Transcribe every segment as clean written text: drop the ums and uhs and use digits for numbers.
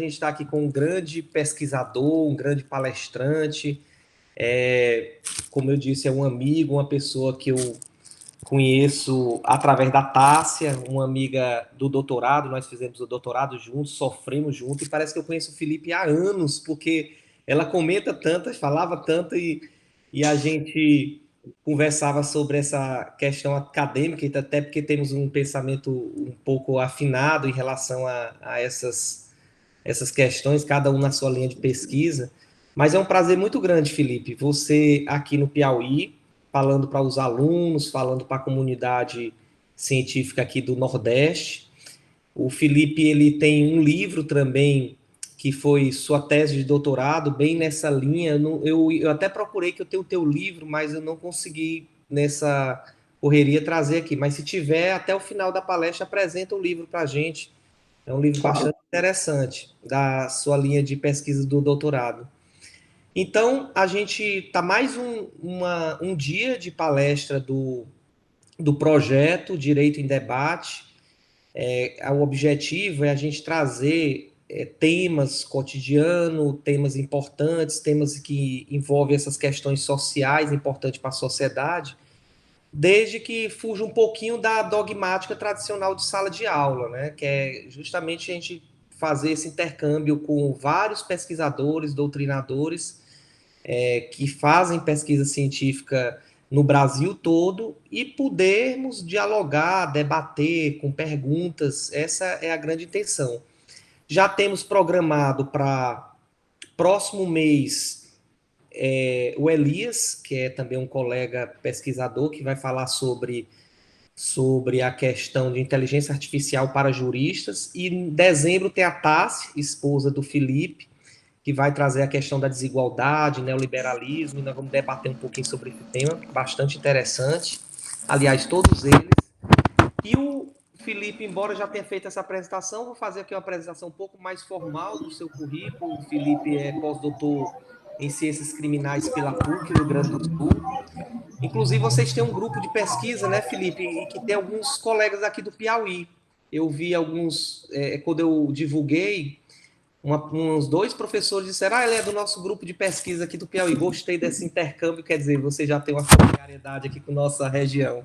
gente está aqui com um grande pesquisador, um grande palestrante, como eu disse, é um amigo, uma pessoa que eu conheço através da Tássia, uma amiga do doutorado, nós fizemos o doutorado juntos, sofremos juntos, e parece que eu conheço o Felipe há anos, porque ela comenta tanto, falava tanto, e a gente conversava sobre essa questão acadêmica, e até porque temos um pensamento um pouco afinado em relação a essas questões, cada um na sua linha de pesquisa. Mas é um prazer muito grande, Felipe, você aqui no Piauí, falando para os alunos, falando para a comunidade científica aqui do Nordeste. O Felipe, ele tem um livro também que foi sua tese de doutorado, bem nessa linha. Eu até procurei que eu tenho o teu livro, mas eu não consegui nessa correria trazer aqui. Mas se tiver, até o final da palestra, apresenta o livro para a gente. É um livro Claro. bastante interessante, da sua linha de pesquisa do doutorado. Então, a gente está mais um dia de palestra do projeto Direito em Debate. O objetivo é a gente trazer temas cotidianos, temas importantes, temas que envolvem essas questões sociais importantes para a sociedade, desde que fuja um pouquinho da dogmática tradicional de sala de aula, né? Que é justamente a gente fazer esse intercâmbio com vários pesquisadores, doutrinadores, que fazem pesquisa científica no Brasil todo e podermos dialogar, debater com perguntas. Essa é a grande intenção. Já temos programado para próximo mês o Elias, que é também um colega pesquisador, que vai falar sobre a questão de inteligência artificial para juristas. E em dezembro tem a Tassi, esposa do Felipe, que vai trazer a questão da desigualdade, neoliberalismo, e nós vamos debater um pouquinho sobre esse tema, bastante interessante. Aliás, todos eles. E o Felipe, embora já tenha feito essa apresentação, vou fazer aqui uma apresentação um pouco mais formal do seu currículo. O Felipe é pós-doutor em Ciências Criminais pela PUC, Rio Grande do Sul. Inclusive, vocês têm um grupo de pesquisa, né, Felipe? E que tem alguns colegas aqui do Piauí. Eu vi alguns, quando eu divulguei, uns dois professores disseram: ele é do nosso grupo de pesquisa aqui do Piauí. Gostei desse intercâmbio, quer dizer, você já tem uma familiaridade aqui com nossa região.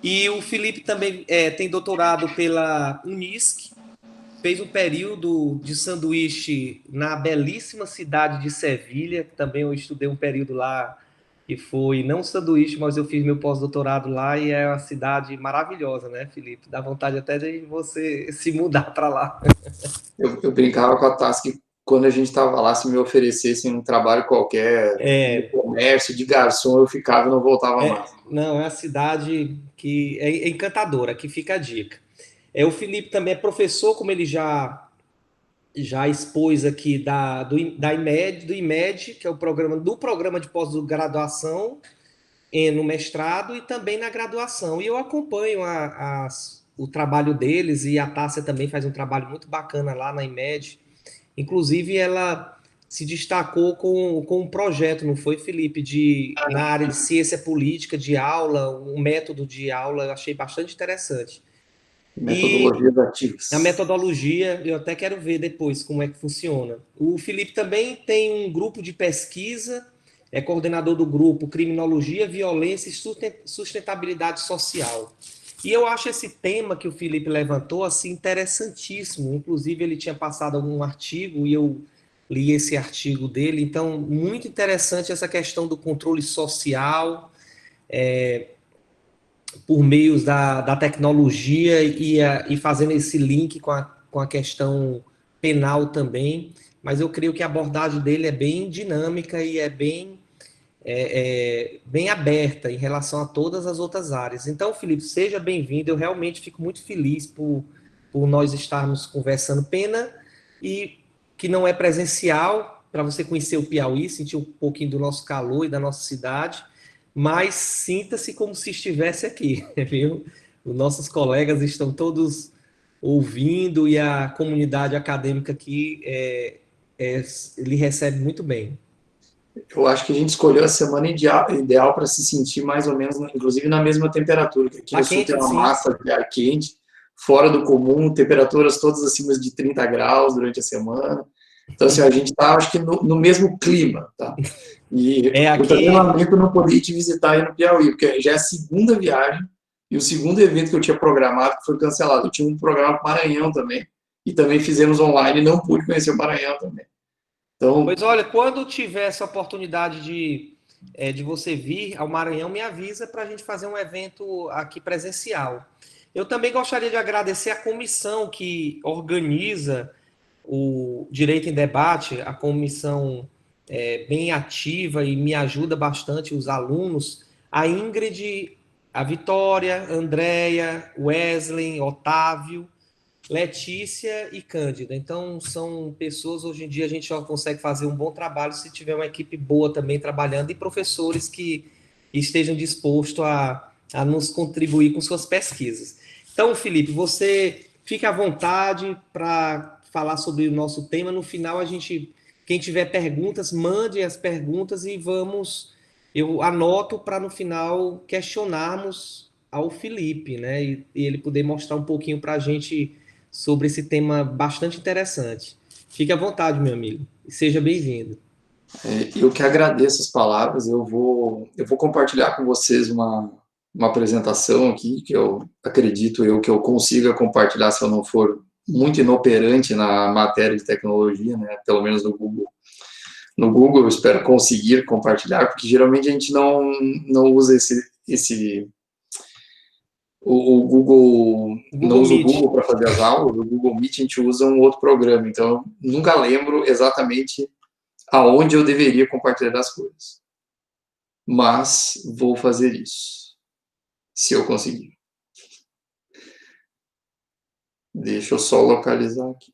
E o Felipe também tem doutorado pela Unisc, fez um período de sanduíche na belíssima cidade de Sevilha, também eu estudei um período lá, que foi não sanduíche, mas eu fiz meu pós-doutorado lá, e é uma cidade maravilhosa, né, Felipe? Dá vontade até de você se mudar para lá. Eu brincava com a Tassi que quando a gente estava lá, se me oferecessem um trabalho qualquer, no É, comércio, de garçom, eu ficava e não voltava mais. não, é uma cidade que é encantadora, aqui fica a dica. O Felipe também é professor, como ele já expôs aqui da IMED, do IMED, que é o programa de pós-graduação no mestrado e também na graduação. E eu acompanho o trabalho deles, e a Tássia também faz um trabalho muito bacana lá na IMED. Inclusive, ela se destacou com um projeto, não foi, Felipe, na área de ciência política, de aula, um método de aula, eu achei bastante interessante. E Metodologias a ativas. metodologia, eu até quero ver depois como é que funciona. O Felipe também tem um grupo de pesquisa, é coordenador do grupo Criminologia, Violência e Sustentabilidade Social. E eu acho esse tema que o Felipe levantou assim interessantíssimo. Inclusive, ele tinha passado algum artigo e eu li esse artigo dele. Então, muito interessante essa questão do controle social por meios da tecnologia, e fazendo esse link com a questão penal também. Mas eu creio que a abordagem dele é bem dinâmica e é bem aberta em relação a todas as outras áreas. Então, Felipe, seja bem-vindo. Eu realmente fico muito feliz por nós estarmos conversando. Pena e que não é presencial, para você conhecer o Piauí, sentir um pouquinho do nosso calor e da nossa cidade, mas sinta-se como se estivesse aqui, viu? Os nossos colegas estão todos ouvindo, e a comunidade acadêmica aqui lhe recebe muito bem. Eu acho que a gente escolheu a semana ideal para se sentir mais ou menos, inclusive na mesma temperatura, que aqui Tá no sul tem quente, uma sim. massa de ar quente, fora do comum, temperaturas todas acima de 30 graus durante a semana. Então, assim, a gente está, acho que, no mesmo clima, tá? E eu também lamento não poder te visitar aí no Piauí, porque já é a segunda viagem e o segundo evento que eu tinha programado que foi cancelado. Eu tinha um programa para o Maranhão também, e também fizemos online e não pude conhecer o Maranhão também. Então, pois olha, quando tiver essa oportunidade de você vir ao Maranhão, me avisa para a gente fazer um evento aqui presencial. Eu também gostaria de agradecer a comissão que organiza o Direito em Debate, a comissão bem ativa e me ajuda bastante, os alunos, a Ingrid, a Vitória, Andréia, Wesley, Otávio, Letícia e Cândida. Então, são pessoas, hoje em dia, a gente só consegue fazer um bom trabalho se tiver uma equipe boa também trabalhando e professores que estejam dispostos a nos contribuir com suas pesquisas. Então, Felipe, você fique à vontade para falar sobre o nosso tema. No final, quem tiver perguntas, mande as perguntas e eu anoto para no final questionarmos ao Felipe, né? E ele poder mostrar um pouquinho para a gente sobre esse tema bastante interessante. Fique à vontade, meu amigo, e seja bem-vindo. Eu que agradeço as palavras, eu vou compartilhar com vocês uma apresentação aqui, que eu acredito que eu consiga compartilhar se eu não for muito inoperante na matéria de tecnologia, né, pelo menos no Google. No Google eu espero conseguir compartilhar, porque geralmente a gente não usa o Google, não usa o Google para fazer as aulas, o Google Meet a gente usa um outro programa, então eu nunca lembro exatamente aonde eu deveria compartilhar as coisas. Mas vou fazer isso, se eu conseguir. Deixa eu só localizar aqui.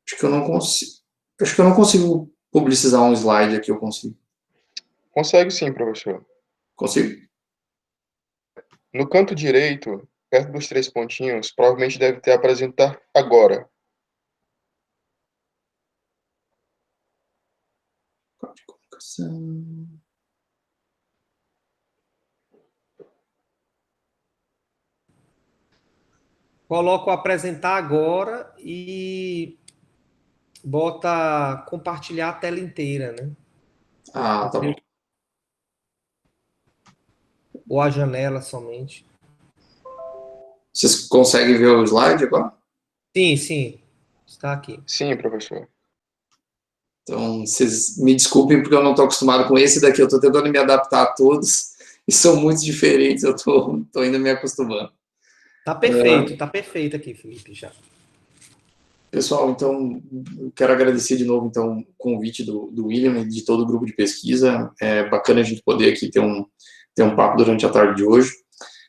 Acho que eu não consigo publicizar um slide aqui, eu consigo. Consegue sim, professor. Consigo? No canto direito, perto dos 3 pontinhos, provavelmente deve ter apresentar agora. Coloca o apresentar agora e bota compartilhar a tela inteira, né? Ah, tá bom. Ou a janela somente. Vocês conseguem ver o slide agora? Sim, sim. Está aqui. Sim, professor. Então, vocês me desculpem porque eu não estou acostumado com esse daqui. Eu estou tentando me adaptar a todos e são muito diferentes. Eu estou ainda me acostumando. Tá perfeito aqui, Felipe, já. Pessoal, então, quero agradecer de novo então, o convite do William e de todo o grupo de pesquisa. É bacana a gente poder aqui ter um papo durante a tarde de hoje.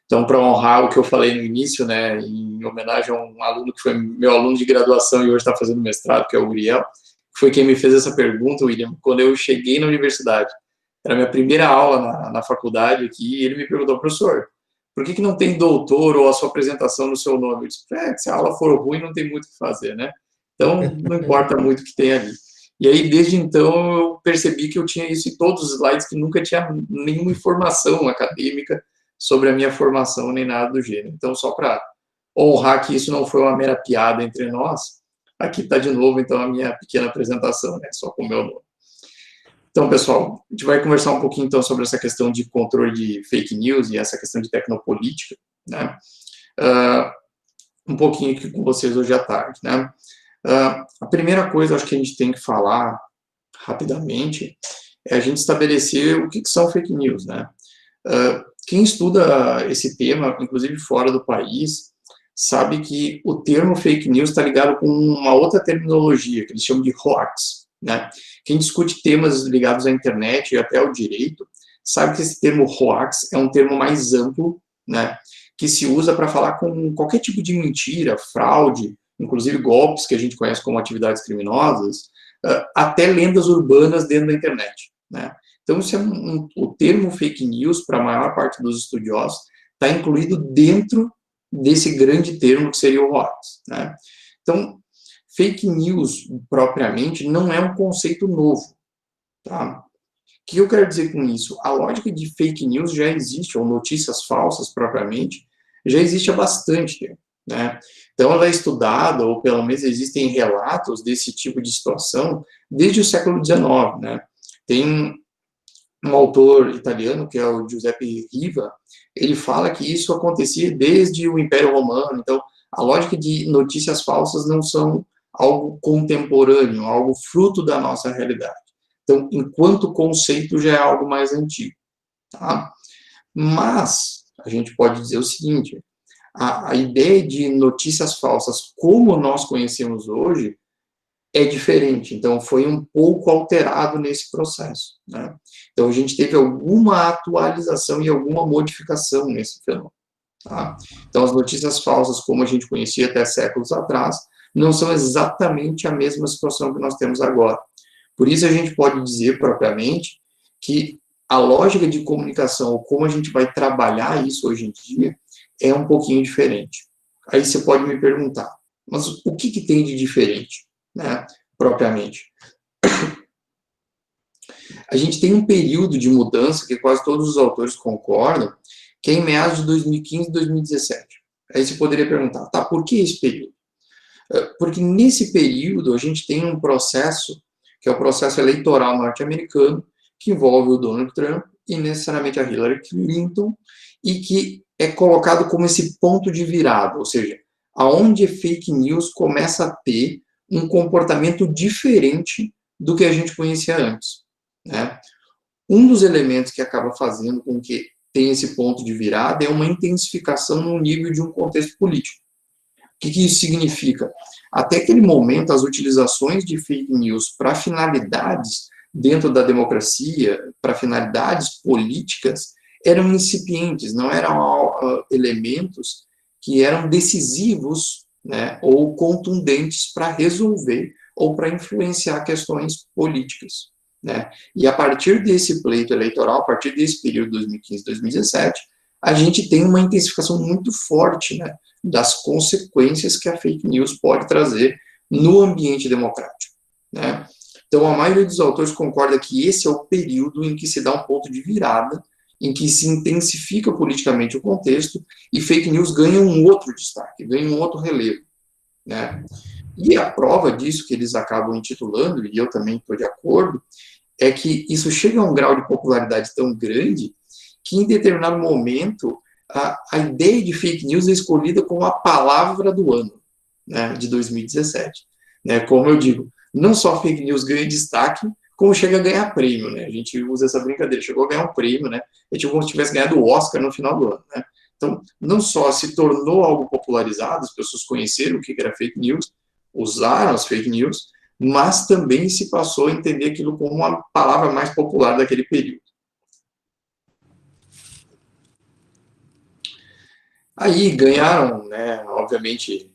Então, para honrar o que eu falei no início, né, em homenagem a um aluno que foi meu aluno de graduação e hoje está fazendo mestrado, que é o Uriel, que foi quem me fez essa pergunta, William, quando eu cheguei na universidade. Era a minha primeira aula na faculdade aqui, e ele me perguntou, professor, por que não tem doutor ou a sua apresentação no seu nome? Eu disse, se a aula for ruim, não tem muito o que fazer, né? Então, não importa muito o que tem ali. E aí, desde então, eu percebi que eu tinha isso em todos os slides, que nunca tinha nenhuma informação acadêmica sobre a minha formação, nem nada do gênero. Então, só para honrar que isso não foi uma mera piada entre nós, aqui está de novo, então, a minha pequena apresentação, né? Só com o meu nome. Então, pessoal, a gente vai conversar um pouquinho, então, sobre essa questão de controle de fake news e essa questão de tecnopolítica, né? Um pouquinho aqui com vocês hoje à tarde, né? A primeira coisa, acho que a gente tem que falar rapidamente é a gente estabelecer o que são fake news, né? Quem estuda esse tema, inclusive fora do país, sabe que o termo fake news está ligado com uma outra terminologia, que eles chamam de hoax, né? Quem discute temas ligados à internet e até ao direito, sabe que esse termo hoax é um termo mais amplo, né? Que se usa para falar com qualquer tipo de mentira, fraude, inclusive golpes que a gente conhece como atividades criminosas, até lendas urbanas dentro da internet, né? Então, isso é o termo fake news, para a maior parte dos estudiosos, está incluído dentro desse grande termo que seria o hoax, né? Então, fake news, propriamente, não é um conceito novo, tá? O que eu quero dizer com isso? A lógica de fake news já existe, ou notícias falsas, propriamente, já existe há bastante tempo, né? Então, ela é estudada, ou pelo menos existem relatos desse tipo de situação desde o século XIX, né? Tem um autor italiano, que é o Giuseppe Riva, ele fala que isso acontecia desde o Império Romano. Então, a lógica de notícias falsas não são algo contemporâneo, algo fruto da nossa realidade. Então, enquanto conceito, já é algo mais antigo, tá? Mas, a gente pode dizer o seguinte, a ideia de notícias falsas como nós conhecemos hoje é diferente, então foi um pouco alterado nesse processo, né? Então a gente teve alguma atualização e alguma modificação nesse fenômeno, tá? Então as notícias falsas, como a gente conhecia até séculos atrás, não são exatamente a mesma situação que nós temos agora. Por isso a gente pode dizer propriamente que a lógica de comunicação, ou como a gente vai trabalhar isso hoje em dia, é um pouquinho diferente. Aí você pode me perguntar, mas o que tem de diferente, né, propriamente? A gente tem um período de mudança que quase todos os autores concordam, que é em meados de 2015 e 2017. Aí você poderia perguntar, tá, por que esse período? Porque nesse período a gente tem um processo, que é o processo eleitoral norte-americano, que envolve o Donald Trump e necessariamente a Hillary Clinton, e que é colocado como esse ponto de virada, ou seja, aonde a fake news começa a ter um comportamento diferente do que a gente conhecia antes, né? Um dos elementos que acaba fazendo com que tenha esse ponto de virada é uma intensificação no nível de um contexto político. O que isso significa? Até aquele momento, as utilizações de fake news para finalidades dentro da democracia, para finalidades políticas, eram incipientes, não eram elementos que eram decisivos, né, ou contundentes para resolver ou para influenciar questões políticas, né? E a partir desse pleito eleitoral, a partir desse período 2015-2017, a gente tem uma intensificação muito forte, né, das consequências que a fake news pode trazer no ambiente democrático, né? Então, a maioria dos autores concorda que esse é o período em que se dá um ponto de virada, em que se intensifica politicamente o contexto e fake news ganha um outro destaque, ganha um outro relevo, né? E a prova disso que eles acabam intitulando, e eu também estou de acordo, é que isso chega a um grau de popularidade tão grande que em determinado momento a ideia de fake news é escolhida como a palavra do ano, né, de 2017. Né? Como eu digo, não só fake news ganha destaque, como chega a ganhar prêmio, né? A gente usa essa brincadeira, chegou a ganhar um prêmio, né? É tipo como se tivesse ganhado o Oscar no final do ano, né? Então, não só se tornou algo popularizado, as pessoas conheceram o que era fake news, usaram as fake news, mas também se passou a entender aquilo como uma palavra mais popular daquele período. Aí ganharam, né, obviamente,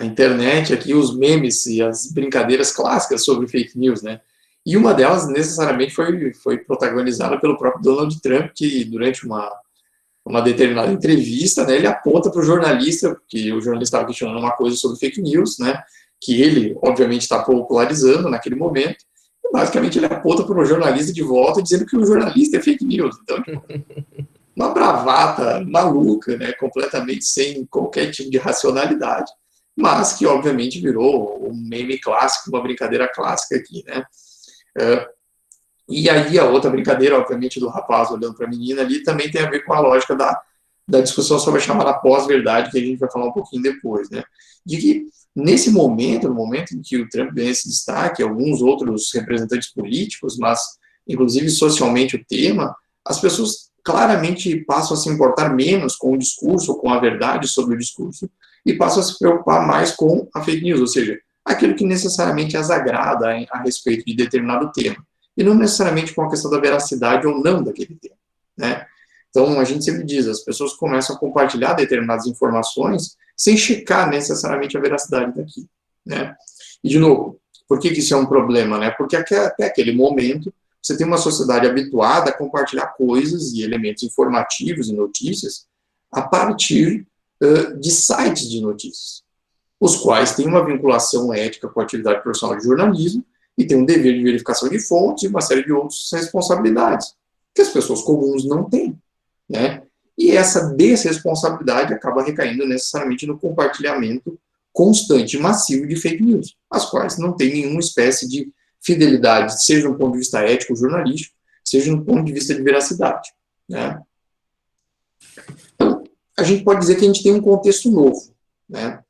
a internet aqui, os memes e as brincadeiras clássicas sobre fake news, né? E uma delas, necessariamente, foi protagonizada pelo próprio Donald Trump, que durante uma determinada entrevista, né, ele aponta para o jornalista, que o jornalista estava questionando uma coisa sobre fake news, né, que ele, obviamente, está popularizando naquele momento, e basicamente ele aponta para o jornalista de volta, dizendo que o jornalista é fake news. Então, tipo, uma bravata maluca, né, completamente sem qualquer tipo de racionalidade, mas que, obviamente, virou um meme clássico, uma brincadeira clássica aqui, né. E aí a outra brincadeira, obviamente, do rapaz olhando para a menina ali, também tem a ver com a lógica da discussão sobre a chamada pós-verdade, que a gente vai falar um pouquinho depois, né? De que, nesse momento, no momento em que o Trump ganha esse destaque, alguns outros representantes políticos, mas, inclusive, socialmente o tema, as pessoas claramente passam a se importar menos com o discurso, ou com a verdade sobre o discurso, e passam a se preocupar mais com a fake news, ou seja, aquilo que necessariamente as agrada a respeito de determinado tema, e não necessariamente com a questão da veracidade ou não daquele tema, né? Então, a gente sempre diz, as pessoas começam a compartilhar determinadas informações sem checar necessariamente a veracidade daquilo, né? E, de novo, por que isso é um problema, né? Porque até aquele momento, você tem uma sociedade habituada a compartilhar coisas e elementos informativos e notícias a partir de sites de notícias, os quais têm uma vinculação ética com a atividade profissional de jornalismo e tem um dever de verificação de fontes e uma série de outras responsabilidades que as pessoas comuns não têm, né? E essa desresponsabilidade acaba recaindo necessariamente no compartilhamento constante e massivo de fake news, as quais não têm nenhuma espécie de fidelidade, seja do ponto de vista ético, jornalístico, seja do ponto de vista de veracidade, né? Então, a gente pode dizer que a gente tem um contexto novo, né?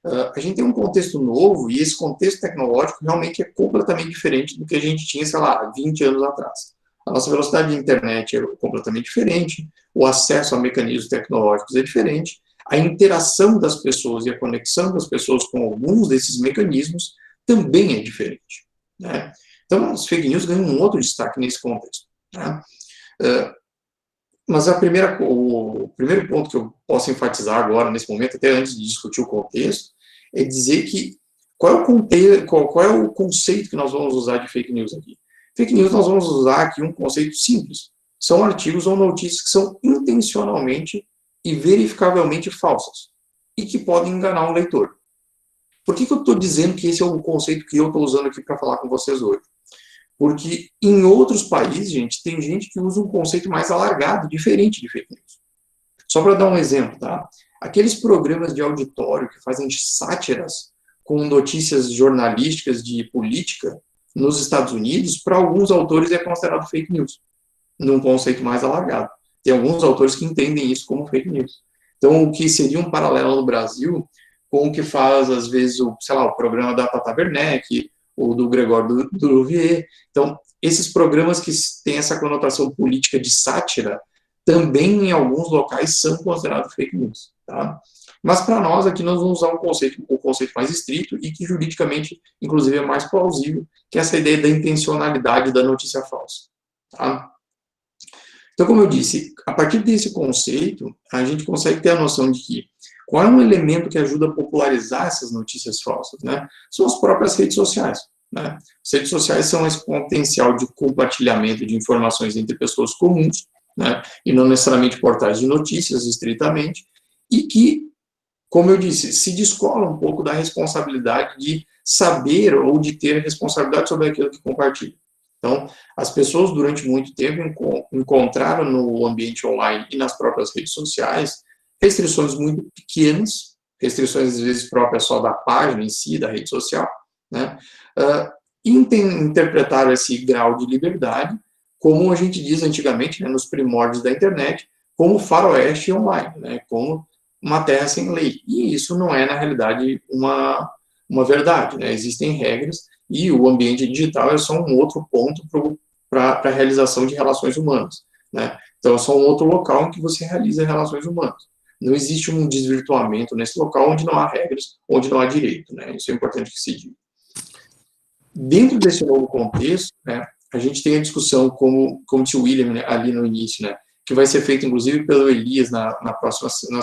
A gente tem um contexto novo e esse contexto tecnológico realmente é completamente diferente do que a gente tinha, sei lá, 20 anos atrás. A nossa velocidade de internet é completamente diferente, o acesso a mecanismos tecnológicos é diferente, a interação das pessoas e a conexão das pessoas com alguns desses mecanismos também é diferente, né? Então, as fake news ganham um outro destaque nesse contexto, né? Mas o primeiro ponto que eu posso enfatizar agora, nesse momento, até antes de discutir o contexto, é dizer que qual é o conceito que nós vamos usar de fake news aqui? Fake news nós vamos usar aqui um conceito simples. São artigos ou notícias que são intencionalmente e verificavelmente falsas e que podem enganar o leitor. Por que eu estou dizendo que esse é o conceito que eu estou usando aqui para falar com vocês hoje? Porque em outros países, gente, tem gente que usa um conceito mais alargado, diferente de fake news. Só para dar um exemplo, tá? Aqueles programas de auditório que fazem sátiras com notícias jornalísticas de política nos Estados Unidos, para alguns autores é considerado fake news, num conceito mais alargado. Tem alguns autores que entendem isso como fake news. Então, o que seria um paralelo no Brasil com o que faz, às vezes, o programa da Tata Werneck, ou do Gregório Duvier. Então, esses programas que têm essa conotação política de sátira, também em alguns locais são considerados fake news, tá? Mas para nós aqui nós vamos usar o conceito mais estrito e que juridicamente, inclusive, é mais plausível, que é essa ideia da intencionalidade da notícia falsa, tá? Então, como eu disse, a partir desse conceito, a gente consegue ter a noção de que qual é um elemento que ajuda a popularizar essas notícias falsas, né? São as próprias redes sociais, né? As redes sociais são esse potencial de compartilhamento de informações entre pessoas comuns, né? E não necessariamente portais de notícias, estritamente, e que, como eu disse, se descola um pouco da responsabilidade de saber ou de ter responsabilidade sobre aquilo que compartilha. Então, as pessoas, durante muito tempo, encontraram no ambiente online e nas próprias redes sociais restrições muito pequenas, restrições, às vezes, próprias só da página em si, da rede social, né? Interpretaram esse grau de liberdade, como a gente diz antigamente, né, nos primórdios da internet, como faroeste online, né, como uma terra sem lei. E isso não é, na realidade, uma verdade, né? Existem regras e o ambiente digital é só um outro ponto para a realização de relações humanas, né? Então, é só um outro local em que você realiza relações humanas. Não existe um desvirtuamento nesse local onde não há regras, onde não há direito, né? Isso é importante que se diga. Dentro desse novo contexto, né, a gente tem a discussão, como disse o William, né, ali no início, né, que vai ser feita, inclusive, pelo Elias nas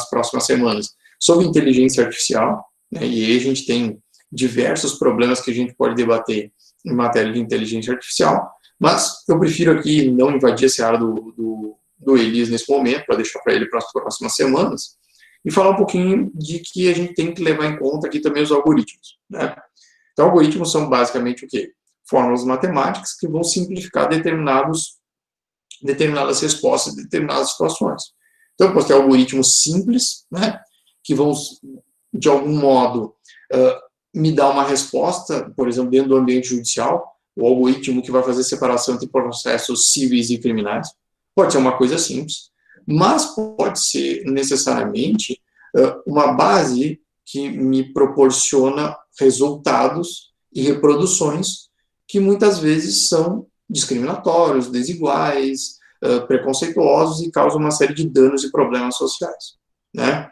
próximas semanas, sobre inteligência artificial, né, e aí a gente tem diversos problemas que a gente pode debater em matéria de inteligência artificial, mas eu prefiro aqui não invadir essa área do Elias nesse momento, para deixar para ele para as próximas semanas, e falar um pouquinho de que a gente tem que levar em conta aqui também os algoritmos, né? Então, algoritmos são basicamente o quê? Fórmulas matemáticas que vão simplificar determinadas respostas, determinadas situações. Então, eu posso ter algoritmos simples, né, que vão, de algum modo, me dar uma resposta, por exemplo, dentro do ambiente judicial, o algoritmo que vai fazer separação entre processos civis e criminais. Pode ser uma coisa simples, mas pode ser necessariamente uma base que me proporciona resultados e reproduções que muitas vezes são discriminatórios, desiguais, preconceituosos e causam uma série de danos e problemas sociais, né?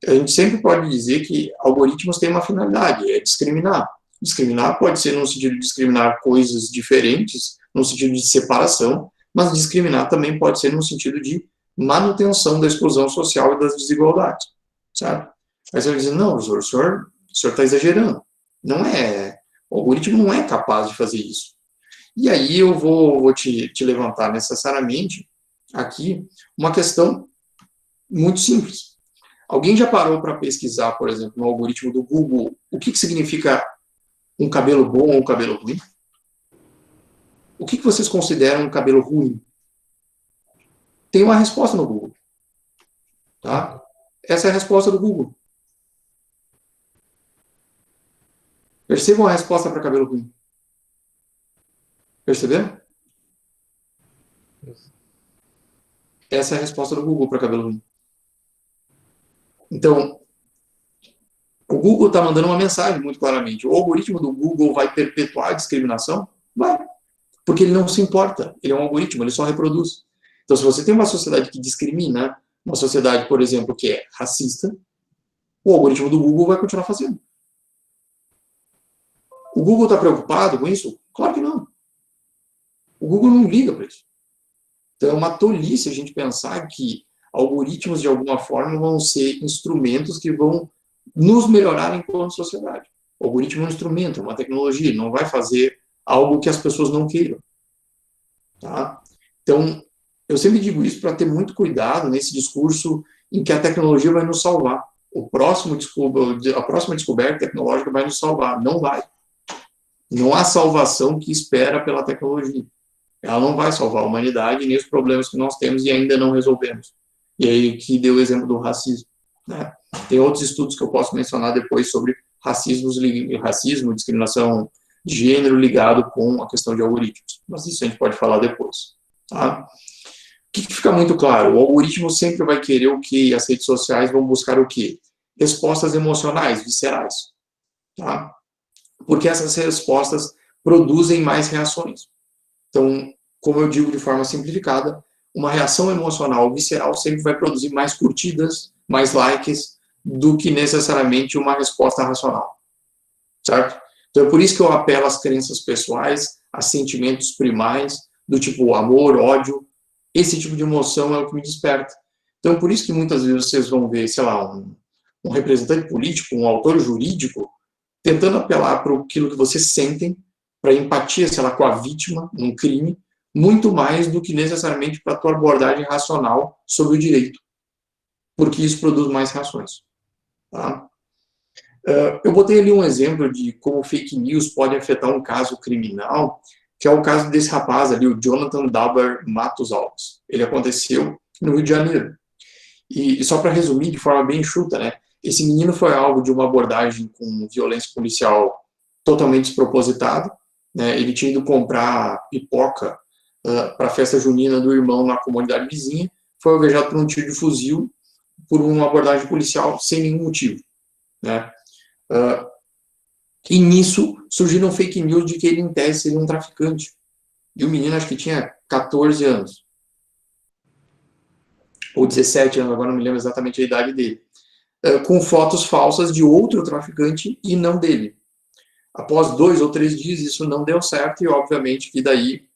A gente sempre pode dizer que algoritmos têm uma finalidade, é discriminar. Discriminar pode ser no sentido de discriminar coisas diferentes, no sentido de separação, mas discriminar também pode ser no sentido de manutenção da exclusão social e das desigualdades, sabe? Aí você vai dizer, não, o senhor está exagerando. Não é, o algoritmo não é capaz de fazer isso. E aí eu vou te levantar necessariamente aqui uma questão muito simples. Alguém já parou para pesquisar, por exemplo, no algoritmo do Google, o que significa um cabelo bom ou um cabelo ruim? O que vocês consideram um cabelo ruim? Tem uma resposta no Google. Tá? Essa é a resposta do Google. Percebam a resposta para cabelo ruim. Perceberam? Essa é a resposta do Google para cabelo ruim. Então, o Google está mandando uma mensagem muito claramente. O algoritmo do Google vai perpetuar a discriminação? Vai. Porque ele não se importa. Ele é um algoritmo, ele só reproduz. Então, se você tem uma sociedade que discrimina, uma sociedade, por exemplo, que é racista, o algoritmo do Google vai continuar fazendo. O Google está preocupado com isso? Claro que não. O Google não liga para isso. Então, é uma tolice a gente pensar que algoritmos, de alguma forma, vão ser instrumentos que vão nos melhorar enquanto sociedade. O algoritmo é um instrumento, uma tecnologia, ele não vai fazer algo que as pessoas não queiram. Tá? Então, eu sempre digo isso para ter muito cuidado nesse discurso em que a tecnologia vai nos salvar. A próxima descoberta tecnológica vai nos salvar. Não vai. Não há salvação que espera pela tecnologia. Ela não vai salvar a humanidade nem os problemas que nós temos e ainda não resolvemos. E aí que deu o exemplo do racismo. Né? Tem outros estudos que eu posso mencionar depois sobre racismo, discriminação de gênero ligado com a questão de algoritmos. Mas isso a gente pode falar depois. Tá? O que fica muito claro? O algoritmo sempre vai querer o quê? As redes sociais vão buscar o quê? Respostas emocionais, viscerais. Tá? Porque essas respostas produzem mais reações. Então, como eu digo de forma simplificada, uma reação emocional visceral sempre vai produzir mais curtidas, mais likes, do que necessariamente uma resposta racional. Certo? Então, é por isso que eu apelo às crenças pessoais, a sentimentos primais, do tipo amor, ódio. Esse tipo de emoção é o que me desperta. Então, por isso que muitas vezes vocês vão ver, sei lá, um representante político, um autor jurídico, tentando apelar para aquilo que vocês sentem, para empatia, sei lá, com a vítima num crime, muito mais do que necessariamente para a tua abordagem racional sobre o direito, porque isso produz mais reações. Tá? Eu botei ali um exemplo de como fake news pode afetar um caso criminal, que é o caso desse rapaz ali, o Jonathan Dauber Matos Alves. Ele aconteceu no Rio de Janeiro. E só para resumir de forma bem enxuta, né? Esse menino foi alvo de uma abordagem com violência policial totalmente despropositada. Né? Ele tinha ido comprar pipoca para a festa junina do irmão na comunidade vizinha, foi alvejado por um tiro de fuzil por uma abordagem policial sem nenhum motivo. Né? E nisso surgiram fake news de que ele, em tese, seria um traficante. E o menino, acho que tinha 14 anos. Ou 17 anos, agora não me lembro exatamente a idade dele. Com fotos falsas de outro traficante e não dele. Após 2 ou 3 dias, isso não deu certo e, obviamente, que daí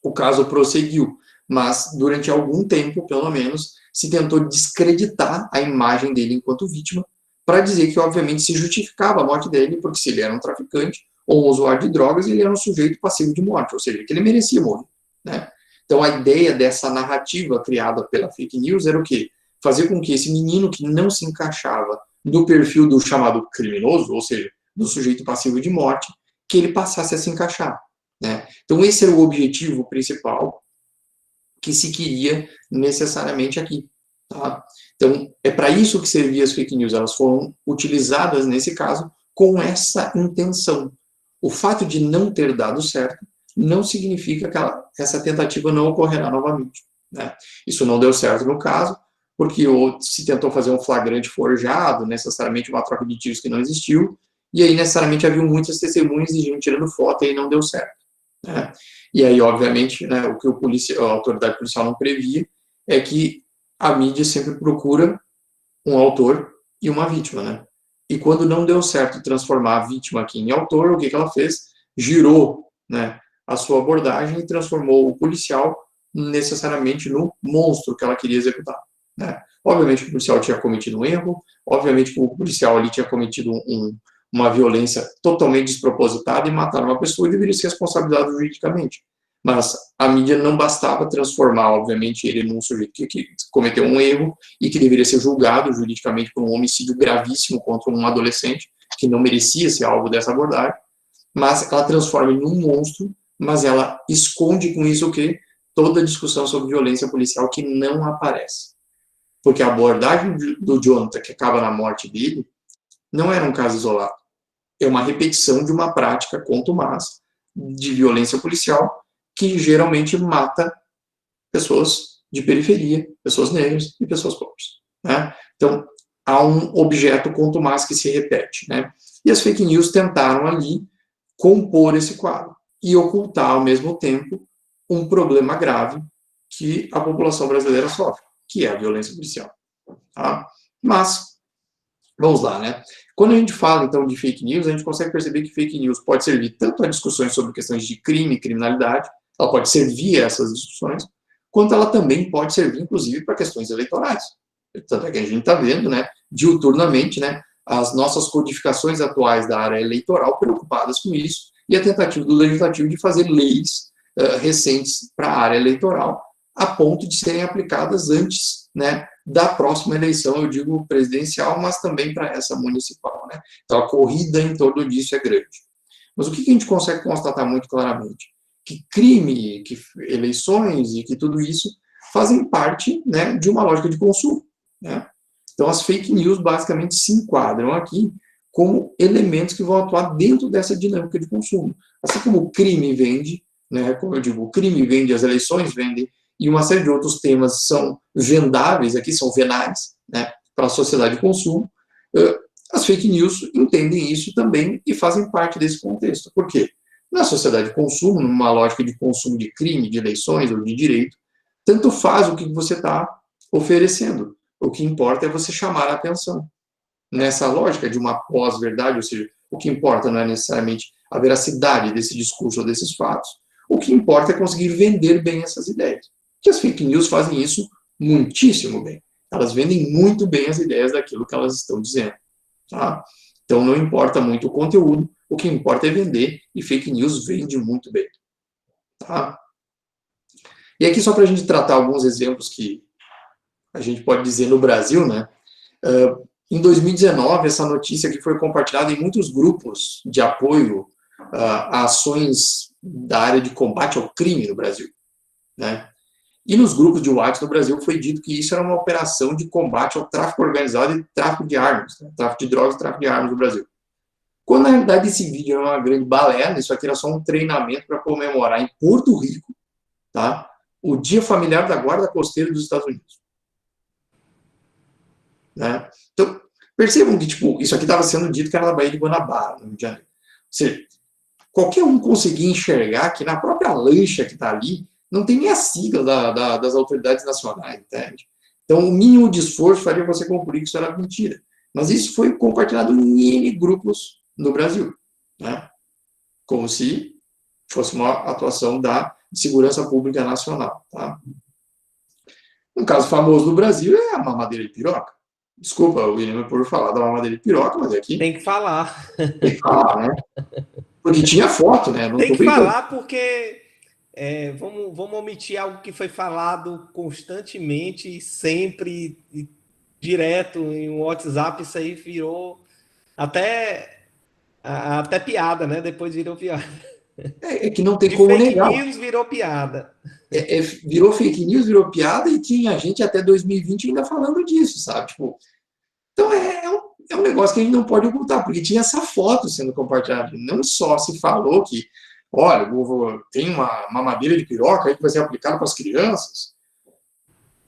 o caso prosseguiu. Mas, durante algum tempo, pelo menos, se tentou descreditar a imagem dele enquanto vítima para dizer que, obviamente, se justificava a morte dele, porque se ele era um traficante ou um usuário de drogas, ele era um sujeito passivo de morte, ou seja, que ele merecia morrer. Né? Então, a ideia dessa narrativa criada pela fake news era o quê? Fazer com que esse menino que não se encaixava no perfil do chamado criminoso, ou seja, do sujeito passivo de morte, que ele passasse a se encaixar. Né? Então, esse era o objetivo principal que se queria necessariamente aqui. Tá? Então, é para isso que serviam as fake news. Elas foram utilizadas, nesse caso, com essa intenção. O fato de não ter dado certo não significa que essa tentativa não ocorrerá novamente. Né? Isso não deu certo no caso, porque se tentou fazer um flagrante forjado, necessariamente uma troca de tiros que não existiu, e aí necessariamente havia muitas testemunhas de gente tirando foto e aí não deu certo. Né? E aí, obviamente, né, o que a autoridade policial não previa é que a mídia sempre procura um autor e uma vítima. Né? E quando não deu certo transformar a vítima aqui em autor, o que ela fez? Girou, né, a sua abordagem e transformou o policial necessariamente no monstro que ela queria executar. Né? Obviamente que o policial tinha cometido um erro, obviamente que o policial ali tinha cometido uma violência totalmente despropositada e matar uma pessoa e deveria ser responsabilizado juridicamente. Mas a mídia não bastava transformar, obviamente, ele num sujeito que cometeu um erro e que deveria ser julgado juridicamente por um homicídio gravíssimo contra um adolescente que não merecia ser alvo dessa abordagem, mas ela transforma ele num monstro, mas ela esconde com isso o quê? Toda a discussão sobre violência policial que não aparece. porque a abordagem do Jonathan, que acaba na morte dele, não era um caso isolado. É uma repetição de uma prática contumaz de violência policial que geralmente mata pessoas de periferia, pessoas negras e pessoas pobres, né? Então, há um objeto contumaz que se repete, né? E as fake news tentaram ali compor esse quadro e ocultar, ao mesmo tempo, um problema grave que a população brasileira sofre, que é a violência policial. Tá? Mas, vamos lá, né? Quando a gente fala, então, de fake news, a gente consegue perceber que fake news pode servir tanto a discussões sobre questões de crime e criminalidade, ela pode servir a essas discussões, quanto ela também pode servir, inclusive, para questões eleitorais. Tanto é que a gente está vendo, né, diuturnamente, né, as nossas codificações atuais da área eleitoral preocupadas com isso, e a tentativa do Legislativo de fazer leis recentes para a área eleitoral, a ponto de serem aplicadas antes, né, da próxima eleição, eu digo presidencial, mas também para essa municipal, né? Então, a corrida em torno disso é grande. Mas o que a gente consegue constatar muito claramente? Que crime, que eleições e que tudo isso fazem parte, né, de uma lógica de consumo, né? Então, as fake news basicamente se enquadram aqui como elementos que vão atuar dentro dessa dinâmica de consumo. Assim como o crime vende, né, como eu digo, o crime vende, as eleições vendem, e uma série de outros temas são vendáveis, aqui são venais, né, para a sociedade de consumo, as fake news entendem isso também e fazem parte desse contexto. Por quê? Na sociedade de consumo, numa lógica de consumo de crime, de eleições ou de direito, tanto faz o que você está oferecendo. O que importa é você chamar a atenção. Nessa lógica de uma pós-verdade, ou seja, o que importa não é necessariamente a veracidade desse discurso ou desses fatos, o que importa é conseguir vender bem essas ideias. Que as fake news fazem isso muitíssimo bem. Elas vendem muito bem as ideias daquilo que elas estão dizendo. Tá? Então, não importa muito o conteúdo, o que importa é vender, e fake news vende muito bem. Tá? E aqui, só para a gente tratar alguns exemplos que a gente pode dizer no Brasil, né? Em 2019, essa notícia aqui foi compartilhada em muitos grupos de apoio a ações da área de combate ao crime no Brasil, né? E nos grupos de WhatsApp no Brasil foi dito que isso era uma operação de combate ao tráfico organizado e tráfico de armas, né? Tráfico de drogas e tráfico de armas no Brasil. Quando, na realidade, esse vídeo era uma grande balela, isso aqui era só um treinamento para comemorar em Porto Rico, tá? O Dia Familiar da Guarda Costeira dos Estados Unidos. Né? Então, percebam que, tipo, isso aqui estava sendo dito que era na Baía de Guanabara, no Rio de Janeiro. Ou seja, qualquer um conseguir enxergar que na própria lancha que está ali, não tem nem a sigla das autoridades nacionais, entende? Então, o mínimo de esforço faria você concluir que isso era mentira. Mas isso foi compartilhado em N grupos no Brasil, né? Como se fosse uma atuação da segurança pública nacional, tá? Um caso famoso no Brasil é a mamadeira de piroca. Desculpa, William, por falar da mamadeira de piroca, mas aqui... Tem que falar. Tem que falar, né? Porque tinha foto, né? Não tem tô que brincando. falar porque... vamos omitir algo que foi falado constantemente, sempre, direto, em um WhatsApp, isso aí virou até piada, né? Depois virou piada. É que não tem De como fake negar. news virou piada. Virou fake news, virou piada, e tinha gente até 2020 ainda falando disso, sabe? Tipo, então é um negócio que a gente não pode ocultar, porque tinha essa foto sendo compartilhada. Não só se falou que, olha, tem uma mamadeira de piroca aí que vai ser aplicada para as crianças.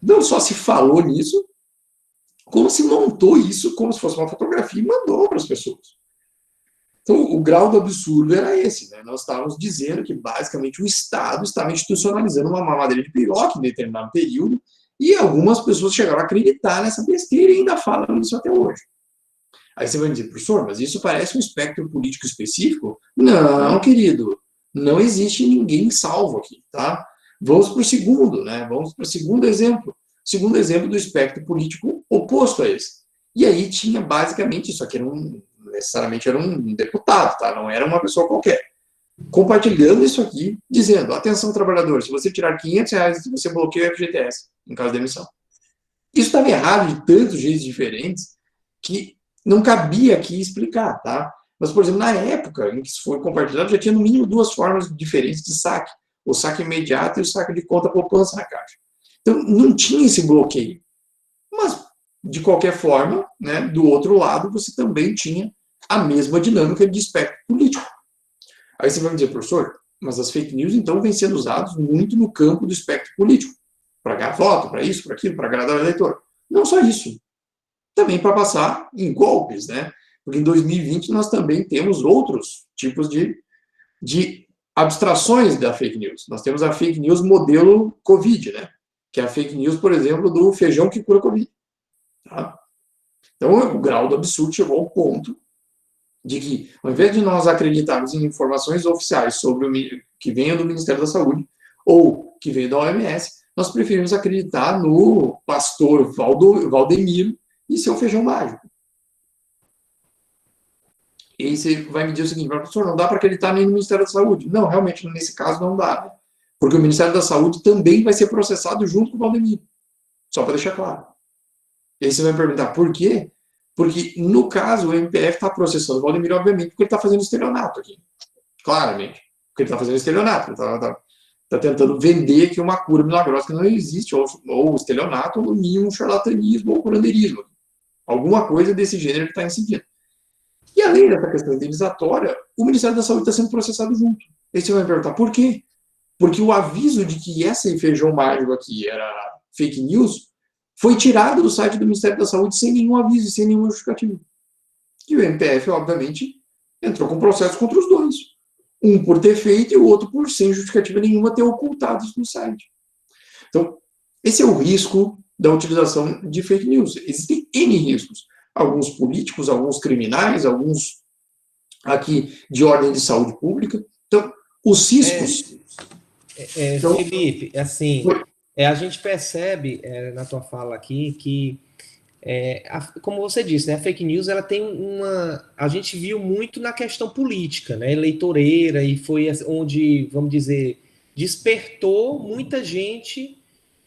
Não só se falou nisso, como se montou isso como se fosse uma fotografia e mandou para as pessoas. Então, o grau do absurdo era esse, né? Nós estávamos dizendo que, basicamente, o Estado estava institucionalizando uma mamadeira de piroca em determinado período, e algumas pessoas chegaram a acreditar nessa besteira e ainda falam isso até hoje. Aí você vai dizer, professor, mas isso parece um espectro político específico? Não, querido, não existe ninguém salvo aqui, tá? Vamos para o segundo, né? Vamos para o segundo exemplo. Segundo exemplo do espectro político oposto a esse. E aí tinha, basicamente, isso aqui necessariamente era um deputado, tá? Não era uma pessoa qualquer. Compartilhando isso aqui, dizendo, atenção, trabalhador, se você tirar R$500, você bloqueia o FGTS, em caso de demissão. Isso estava errado de tantos jeitos diferentes que não cabia aqui explicar, tá? Mas, por exemplo, na época em que isso foi compartilhado, já tinha no mínimo duas formas diferentes de saque. O saque imediato e o saque de conta poupança na Caixa. Então, não tinha esse bloqueio. Mas, de qualquer forma, né, do outro lado, você também tinha a mesma dinâmica de espectro político. Aí você vai me dizer, professor, mas as fake news, então, vêm sendo usadas muito no campo do espectro político, para ganhar voto, para isso, para aquilo, para agradar o eleitor. Não só isso, também para passar em golpes, né? Porque em 2020 nós também temos outros tipos de abstrações da fake news. Nós temos a fake news modelo Covid, né? Que é a fake news, por exemplo, do feijão que cura Covid. Tá? Então, o grau do absurdo chegou ao ponto de que, ao invés de nós acreditarmos em informações oficiais sobre que venham do Ministério da Saúde ou que venham da OMS, nós preferimos acreditar no pastor Valdemiro e seu feijão mágico. E aí você vai me dizer o seguinte, professor, não dá para acreditar nem no Ministério da Saúde. Não, realmente, nesse caso não dá. Né? Porque o Ministério da Saúde também vai ser processado junto com o Valdemiro. Só para deixar claro. E aí você vai me perguntar, por quê? Porque, no caso, o MPF está processando o Valdemiro, obviamente, porque ele está fazendo estelionato aqui. Claramente. Porque ele está fazendo estelionato. Ele está tentando vender aqui uma cura milagrosa que não existe, ou estelionato, ou no mínimo charlatanismo ou curandeirismo. Alguma coisa desse gênero que está incidindo. E além dessa questão indenizatória, o Ministério da Saúde está sendo processado junto. Aí você vai me perguntar, por quê? Porque o aviso de que esse feijão mágico aqui era fake news foi tirado do site do Ministério da Saúde sem nenhum aviso, sem nenhuma justificativa. E o MPF, obviamente, entrou com processo contra os dois. Um por ter feito e o outro por, sem justificativa nenhuma, ter ocultado isso no site. Então, esse é o risco da utilização de fake news. Existem N riscos. Alguns políticos, alguns criminais, alguns aqui de ordem de saúde pública. Então, os riscos... Então, Felipe, assim, a gente percebe na tua fala aqui que, como você disse, né, a fake news ela tem a gente viu muito na questão política, né, eleitoreira, e foi onde, vamos dizer, despertou muita gente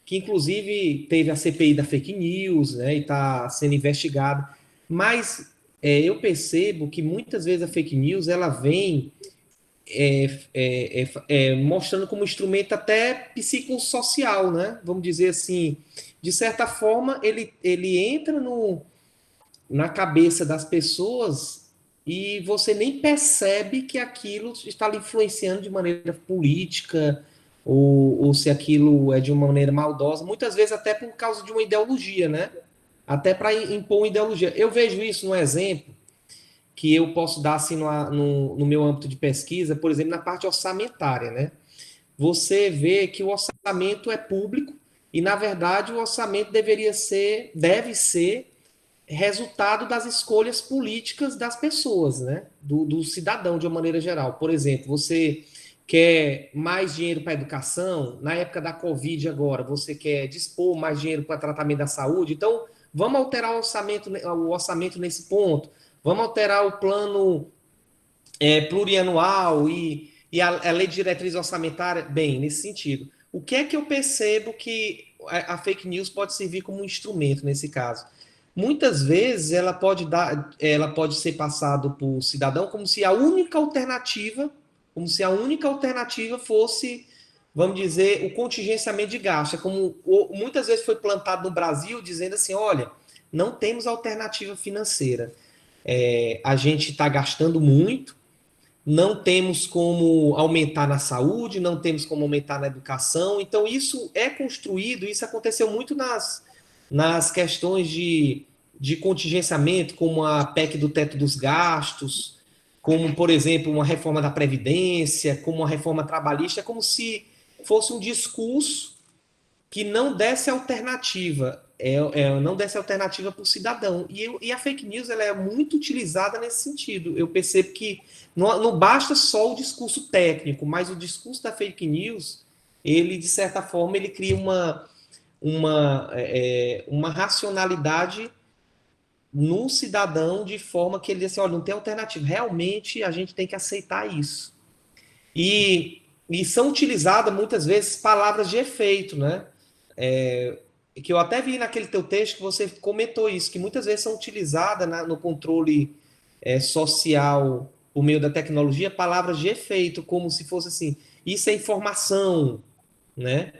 que inclusive teve a CPI da fake news, né, e está sendo investigado. Mas eu percebo que muitas vezes a fake news ela vem mostrando como instrumento até psicossocial, né? Vamos dizer assim, de certa forma ele entra na cabeça das pessoas e você nem percebe que aquilo está lhe influenciando de maneira política ou se aquilo é de uma maneira maldosa, muitas vezes até por causa de uma ideologia, né? Até para impor uma ideologia. Eu vejo isso no exemplo que eu posso dar assim no meu âmbito de pesquisa, por exemplo, na parte orçamentária, né? Você vê que o orçamento é público e, na verdade, o orçamento deve ser resultado das escolhas políticas das pessoas, né? Do cidadão, de uma maneira geral. Por exemplo, você quer mais dinheiro para a educação, na época da Covid agora, você quer dispor mais dinheiro para tratamento da saúde, então vamos alterar o orçamento nesse ponto, vamos alterar o plano plurianual e a lei de diretriz orçamentária, bem, nesse sentido. O que é que eu percebo que a fake news pode servir como um instrumento nesse caso? Muitas vezes ela pode ser passado para o cidadão como se a única alternativa fosse, vamos dizer, o contingenciamento de gasto. É como muitas vezes foi plantado no Brasil dizendo assim, olha, não temos alternativa financeira. A gente está gastando muito, não temos como aumentar na saúde, não temos como aumentar na educação. Então, isso é construído, isso aconteceu muito nas questões de contingenciamento, como a PEC do teto dos gastos, como, por exemplo, uma reforma da Previdência, como uma reforma trabalhista, como se fosse um discurso que não desse alternativa, não desse alternativa para o cidadão. E a fake news ela é muito utilizada nesse sentido. Eu percebo que não basta só o discurso técnico, mas o discurso da fake news, ele, de certa forma, ele cria uma racionalidade no cidadão de forma que ele diz assim, olha, não tem alternativa. Realmente, a gente tem que aceitar isso. E são utilizadas, muitas vezes, palavras de efeito, né? Que eu até vi naquele teu texto que você comentou isso, que muitas vezes são utilizadas no controle social por meio da tecnologia, palavras de efeito, como se fosse assim, isso é informação, né?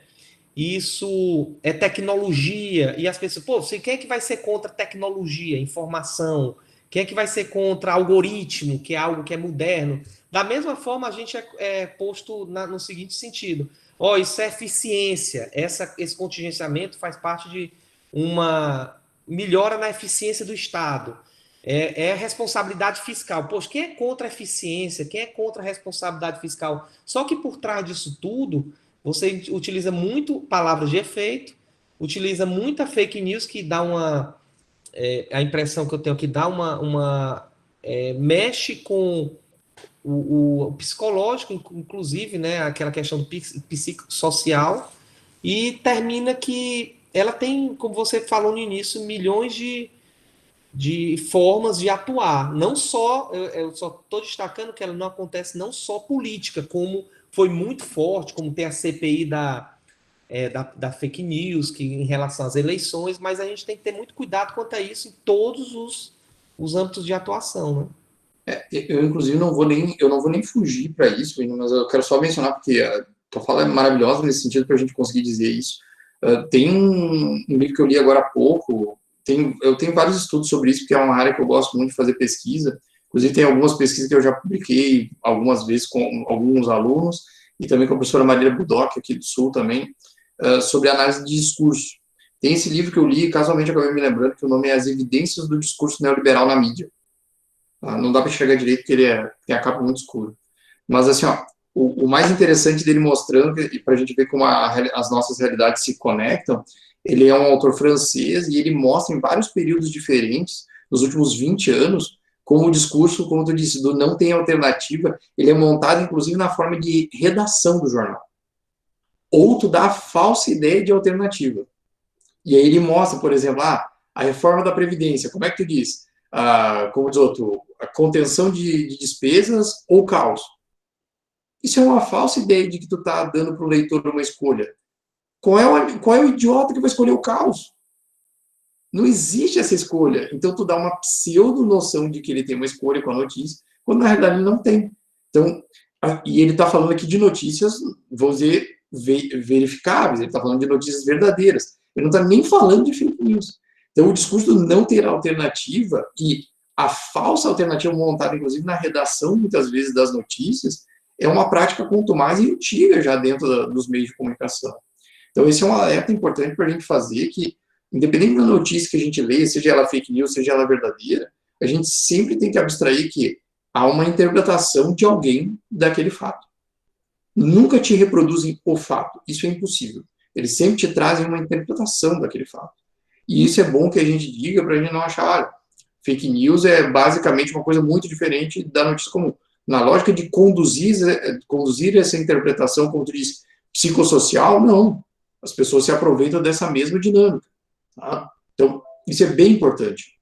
isso é tecnologia, e as pessoas, pô, quem é que vai ser contra tecnologia, informação? Quem é que vai ser contra algoritmo, que é algo que é moderno? Da mesma forma, a gente é posto no seguinte sentido: ó, isso é eficiência, esse contingenciamento faz parte de uma melhora na eficiência do Estado. É responsabilidade fiscal. Poxa, quem é contra a eficiência? Quem é contra a responsabilidade fiscal? Só que por trás disso tudo, você utiliza muito palavras de efeito, utiliza muita fake news que dá a impressão que eu tenho que dá mexe com o psicológico, inclusive, né, aquela questão do psicossocial, e termina que ela tem, como você falou no início, milhões de formas de atuar. Não só, eu só estou destacando que ela não acontece não só política, como foi muito forte, como tem a CPI da fake news, que em relação às eleições, mas a gente tem que ter muito cuidado quanto a isso em todos os âmbitos de atuação, né? Eu, inclusive, eu não vou nem fugir para isso, mas eu quero só mencionar, porque a tua fala é maravilhosa nesse sentido para a gente conseguir dizer isso. Tem um livro que eu li agora há pouco, eu tenho vários estudos sobre isso, porque é uma área que eu gosto muito de fazer pesquisa. Inclusive, tem algumas pesquisas que eu já publiquei algumas vezes com alguns alunos, e também com a professora Marília Budoc, aqui do Sul também, sobre análise de discurso. Tem esse livro que eu li, casualmente acabei me lembrando, que o nome é As Evidências do Discurso Neoliberal na Mídia. Não dá para enxergar direito, porque tem a capa muito escura. Mas, assim, ó, o mais interessante dele mostrando, e para a gente ver como as nossas realidades se conectam, ele é um autor francês e ele mostra em vários períodos diferentes, nos últimos 20 anos, como o discurso, como tu disse, do não tem alternativa, ele é montado, inclusive, na forma de redação do jornal. Ou tu dá a falsa ideia de alternativa. E aí ele mostra, por exemplo, a reforma da Previdência, como é que tu diz? Como diz outro, a contenção de despesas ou caos. Isso é uma falsa ideia de que tu está dando para o leitor uma escolha. Qual é o idiota que vai escolher o caos? Não existe essa escolha. Então, tu dá uma pseudo-noção de que ele tem uma escolha com a notícia, quando na realidade ele não tem. Então, e ele está falando aqui de notícias, vou dizer, verificáveis, ele está falando de notícias verdadeiras. Ele não está nem falando de fake news. Então, o discurso do não ter alternativa e a falsa alternativa montada, inclusive, na redação, muitas vezes, das notícias, é uma prática quanto mais antiga já dentro dos meios de comunicação. Então, esse é um alerta importante para a gente fazer que, independente da notícia que a gente lê, seja ela fake news, seja ela verdadeira, a gente sempre tem que abstrair que há uma interpretação de alguém daquele fato. Nunca te reproduzem o fato. Isso é impossível. Eles sempre te trazem uma interpretação daquele fato. E isso é bom que a gente diga para a gente não achar, fake news é basicamente uma coisa muito diferente da notícia comum. Na lógica de conduzir essa interpretação, como tu diz, psicossocial, não. As pessoas se aproveitam dessa mesma dinâmica. Tá? Então, isso é bem importante.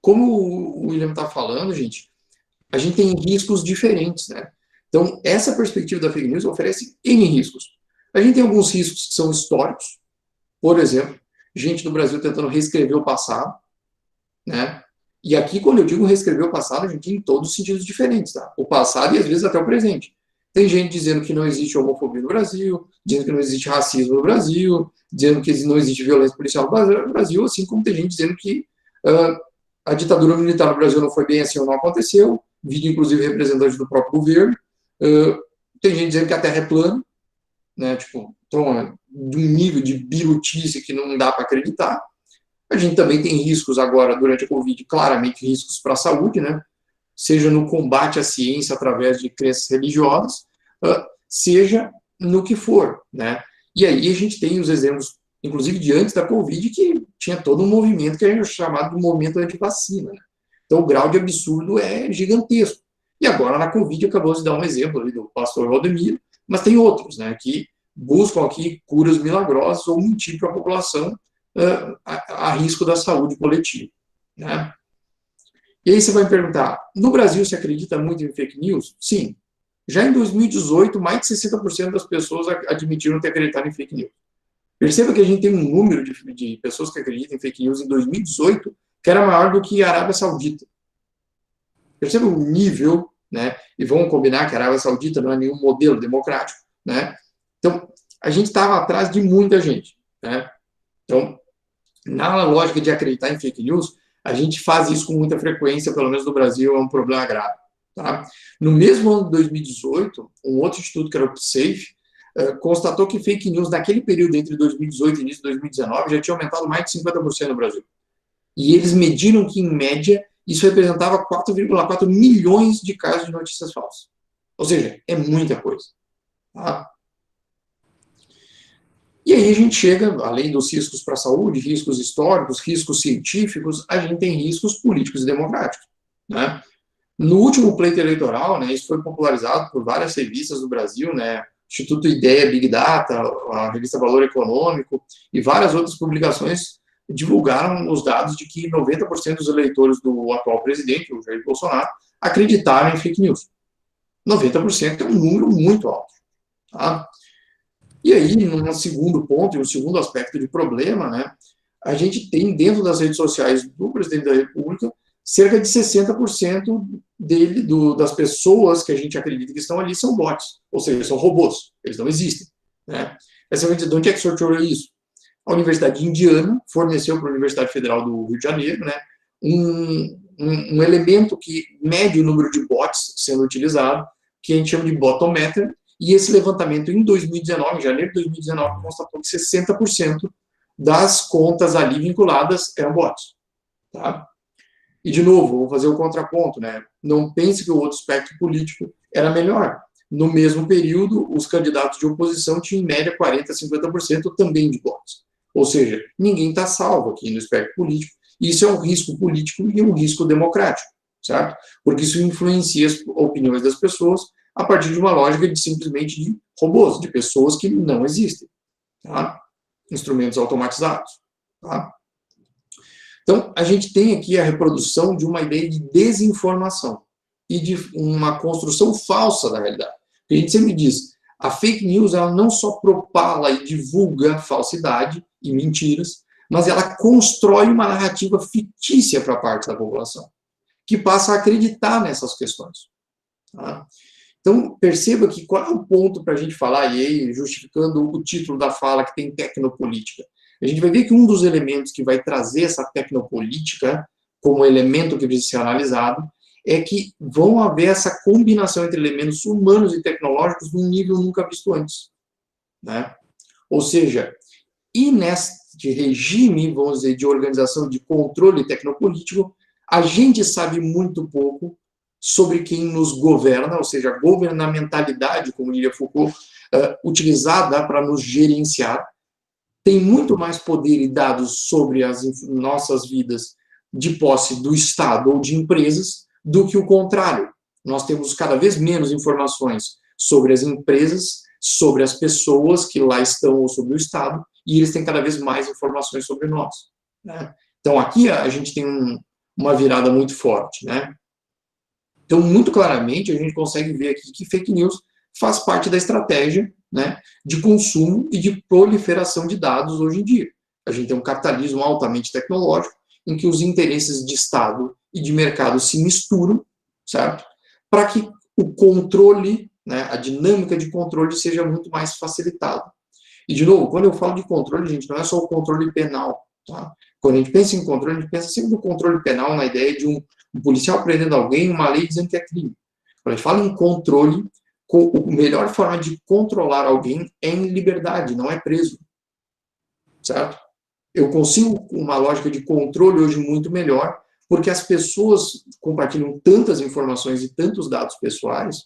Como o William está falando, gente, a gente tem riscos diferentes, né? Então, essa perspectiva da fake news oferece N riscos. A gente tem alguns riscos que são históricos, por exemplo, gente do Brasil tentando reescrever o passado, né? E aqui, quando eu digo reescrever o passado, a gente tem em todos os sentidos diferentes, tá? O passado e, às vezes, até o presente. Tem gente dizendo que não existe homofobia no Brasil, dizendo que não existe racismo no Brasil, dizendo que não existe violência policial no Brasil, assim como tem gente dizendo que a ditadura militar no Brasil não foi bem assim ou não aconteceu, vídeo, inclusive, representante do próprio governo. Tem gente dizendo que a Terra é plana, né? Tipo, então, de um nível de birutice que não dá para acreditar. A gente também tem riscos agora, durante a Covid, claramente riscos para a saúde, né? Seja no combate à ciência através de crenças religiosas, seja no que for, né? E aí a gente tem os exemplos, inclusive de antes da Covid, que tinha todo um movimento que é chamado de movimento anti-vacina, né? Então o grau de absurdo é gigantesco. E agora na Covid acabou de dar um exemplo ali do pastor Valdemiro, mas tem outros, né, que buscam aqui curas milagrosas ou mentir para a população a risco da saúde coletiva, né? E aí você vai me perguntar, no Brasil se acredita muito em fake news? Sim. Já em 2018, mais de 60% das pessoas admitiram ter acreditado em fake news. Perceba que a gente tem um número de pessoas que acreditam em fake news em 2018 que era maior do que a Arábia Saudita. Perceba o nível, né? E vamos combinar que a Arábia Saudita não é nenhum modelo democrático, né? Então, a gente estava atrás de muita gente, né? Então, na lógica de acreditar em fake news, a gente faz isso com muita frequência, pelo menos no Brasil, é um problema grave. Tá? No mesmo ano de 2018, um outro instituto, que era o PSAFE, constatou que fake news naquele período entre 2018 e início de 2019 já tinha aumentado mais de 50% no Brasil. E eles mediram que, em média, isso representava 4,4 milhões de casos de notícias falsas. Ou seja, é muita coisa. Tá? E aí a gente chega, além dos riscos para a saúde, riscos históricos, riscos científicos, a gente tem riscos políticos e democráticos. Né? No último pleito eleitoral, né, isso foi popularizado por várias revistas do Brasil, né, Instituto Ideia Big Data, a revista Valor Econômico e várias outras publicações divulgaram os dados de que 90% dos eleitores do atual presidente, o Jair Bolsonaro, acreditaram em fake news. 90% é um número muito alto. Tá? E aí, num segundo ponto, e um segundo aspecto de problema, né, a gente tem dentro das redes sociais do presidente da República cerca de 60% das pessoas que a gente acredita que estão ali são bots, ou seja, são robôs, eles não existem. Né? Essa vai dizer, de onde é que sorteou isso? A Universidade Indiana forneceu para a Universidade Federal do Rio de Janeiro, né, um elemento que mede o número de bots sendo utilizado, que a gente chama de botometer, e esse levantamento em 2019, em janeiro de 2019, constatou que 60% das contas ali vinculadas eram bots. Tá? E, de novo, vou fazer o contraponto, né? Não pense que o outro espectro político era melhor. No mesmo período, os candidatos de oposição tinham, em média, 40% a 50% também de bots. Ou seja, ninguém está salvo aqui no espectro político. Isso é um risco político e um risco democrático, certo? Porque isso influencia as opiniões das pessoas a partir de uma lógica de simplesmente de robôs, de pessoas que não existem. Tá? Instrumentos automatizados. Tá? Então, a gente tem aqui a reprodução de uma ideia de desinformação e de uma construção falsa da realidade. A gente sempre diz, a fake news ela não só propala e divulga falsidade e mentiras, mas ela constrói uma narrativa fictícia para parte da população, que passa a acreditar nessas questões. Tá? Então, perceba que qual é o ponto para a gente falar, e aí, justificando o título da fala que tem tecnopolítica. A gente vai ver que um dos elementos que vai trazer essa tecnopolítica como elemento que precisa ser analisado é que vão haver essa combinação entre elementos humanos e tecnológicos num nível nunca visto antes. Né? Ou seja, e neste regime, vamos dizer, de organização de controle tecnopolítico, a gente sabe muito pouco sobre quem nos governa, ou seja, a governamentalidade, como diria Foucault, utilizada para nos gerenciar, tem muito mais poder e dados sobre as nossas vidas de posse do Estado ou de empresas do que o contrário. Nós temos cada vez menos informações sobre as empresas, sobre as pessoas que lá estão ou sobre o Estado, e eles têm cada vez mais informações sobre nós. Né? Então, aqui a gente tem uma virada muito forte. Né? Então, muito claramente, a gente consegue ver aqui que fake news faz parte da estratégia, né, de consumo e de proliferação de dados hoje em dia. A gente tem um capitalismo altamente tecnológico, em que os interesses de Estado e de mercado se misturam, certo? Para que o controle, né, a dinâmica de controle seja muito mais facilitada. E, de novo, quando eu falo de controle, gente, não é só o controle penal. Tá? Quando a gente pensa em controle, a gente pensa sempre no controle penal, na ideia de um policial prendendo alguém, uma lei dizendo que é crime. Quando a gente fala em controle, a melhor forma de controlar alguém é em liberdade, não é preso. Certo? Eu consigo uma lógica de controle hoje muito melhor, porque as pessoas compartilham tantas informações e tantos dados pessoais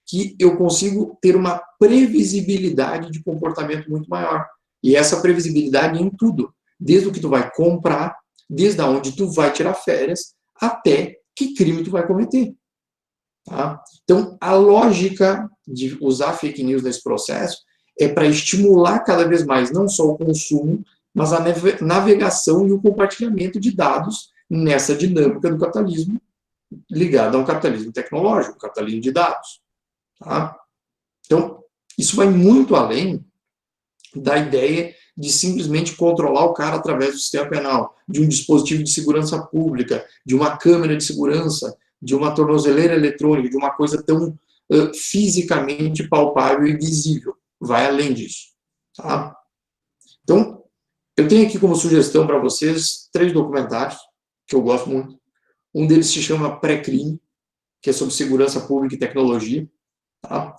que eu consigo ter uma previsibilidade de comportamento muito maior. E essa previsibilidade em tudo, desde o que tu vai comprar, desde onde tu vai tirar férias, até que crime tu vai cometer. Tá? Então, a lógica de usar fake news nesse processo é para estimular cada vez mais, não só o consumo, mas a navegação e o compartilhamento de dados nessa dinâmica do capitalismo ligada ao capitalismo tecnológico, capitalismo de dados. Tá? Então, isso vai muito além da ideia de simplesmente controlar o cara através do sistema penal, de um dispositivo de segurança pública, de uma câmera de segurança, de uma tornozeleira eletrônica, de uma coisa tão fisicamente palpável e visível. vai além disso. Tá? Então, eu tenho aqui como sugestão para vocês 3 documentários que eu gosto muito. Um deles se chama Pré-Crime, que é sobre segurança pública e tecnologia. Tá?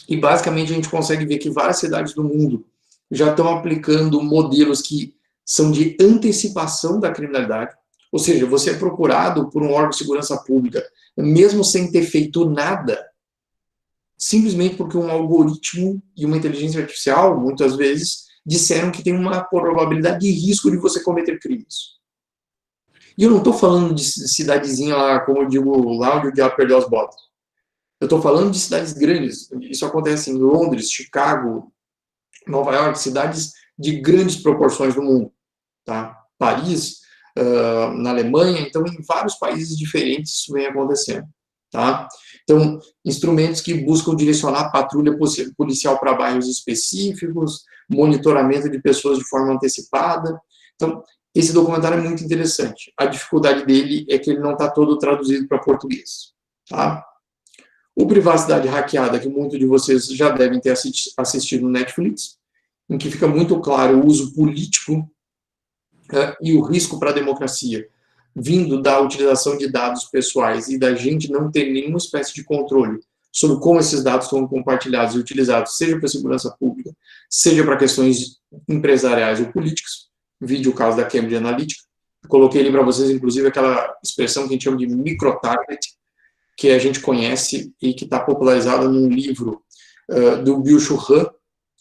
E, basicamente, a gente consegue ver que várias cidades do mundo já estão aplicando modelos que são de antecipação da criminalidade. Ou seja, você é procurado por um órgão de segurança pública, mesmo sem ter feito nada, simplesmente porque um algoritmo e uma inteligência artificial, muitas vezes, disseram que tem uma probabilidade de risco de você cometer crimes. E eu não estou falando de cidadezinha lá, como eu digo, lá onde o diabo perdeu as botas. Eu estou falando de cidades grandes. Isso acontece em Londres, Chicago, Nova York, cidades de grandes proporções no mundo. Tá? Paris, na Alemanha, então em vários países diferentes isso vem acontecendo. Tá? Então, instrumentos que buscam direcionar a patrulha policial para bairros específicos, monitoramento de pessoas de forma antecipada. Então, esse documentário é muito interessante. A dificuldade dele é que ele não está todo traduzido para português. Tá? O Privacidade Hackeada, que muitos de vocês já devem ter assistido no Netflix, em que fica muito claro o uso político e o risco para a democracia, vindo da utilização de dados pessoais e da gente não ter nenhuma espécie de controle sobre como esses dados são compartilhados e utilizados, seja para segurança pública, seja para questões empresariais ou políticas, vídeo o caso da Cambridge Analytica. Eu coloquei ali para vocês, inclusive, aquela expressão que a gente chama de microtarget, que a gente conhece e que está popularizada num livro do Byung-Chul Han,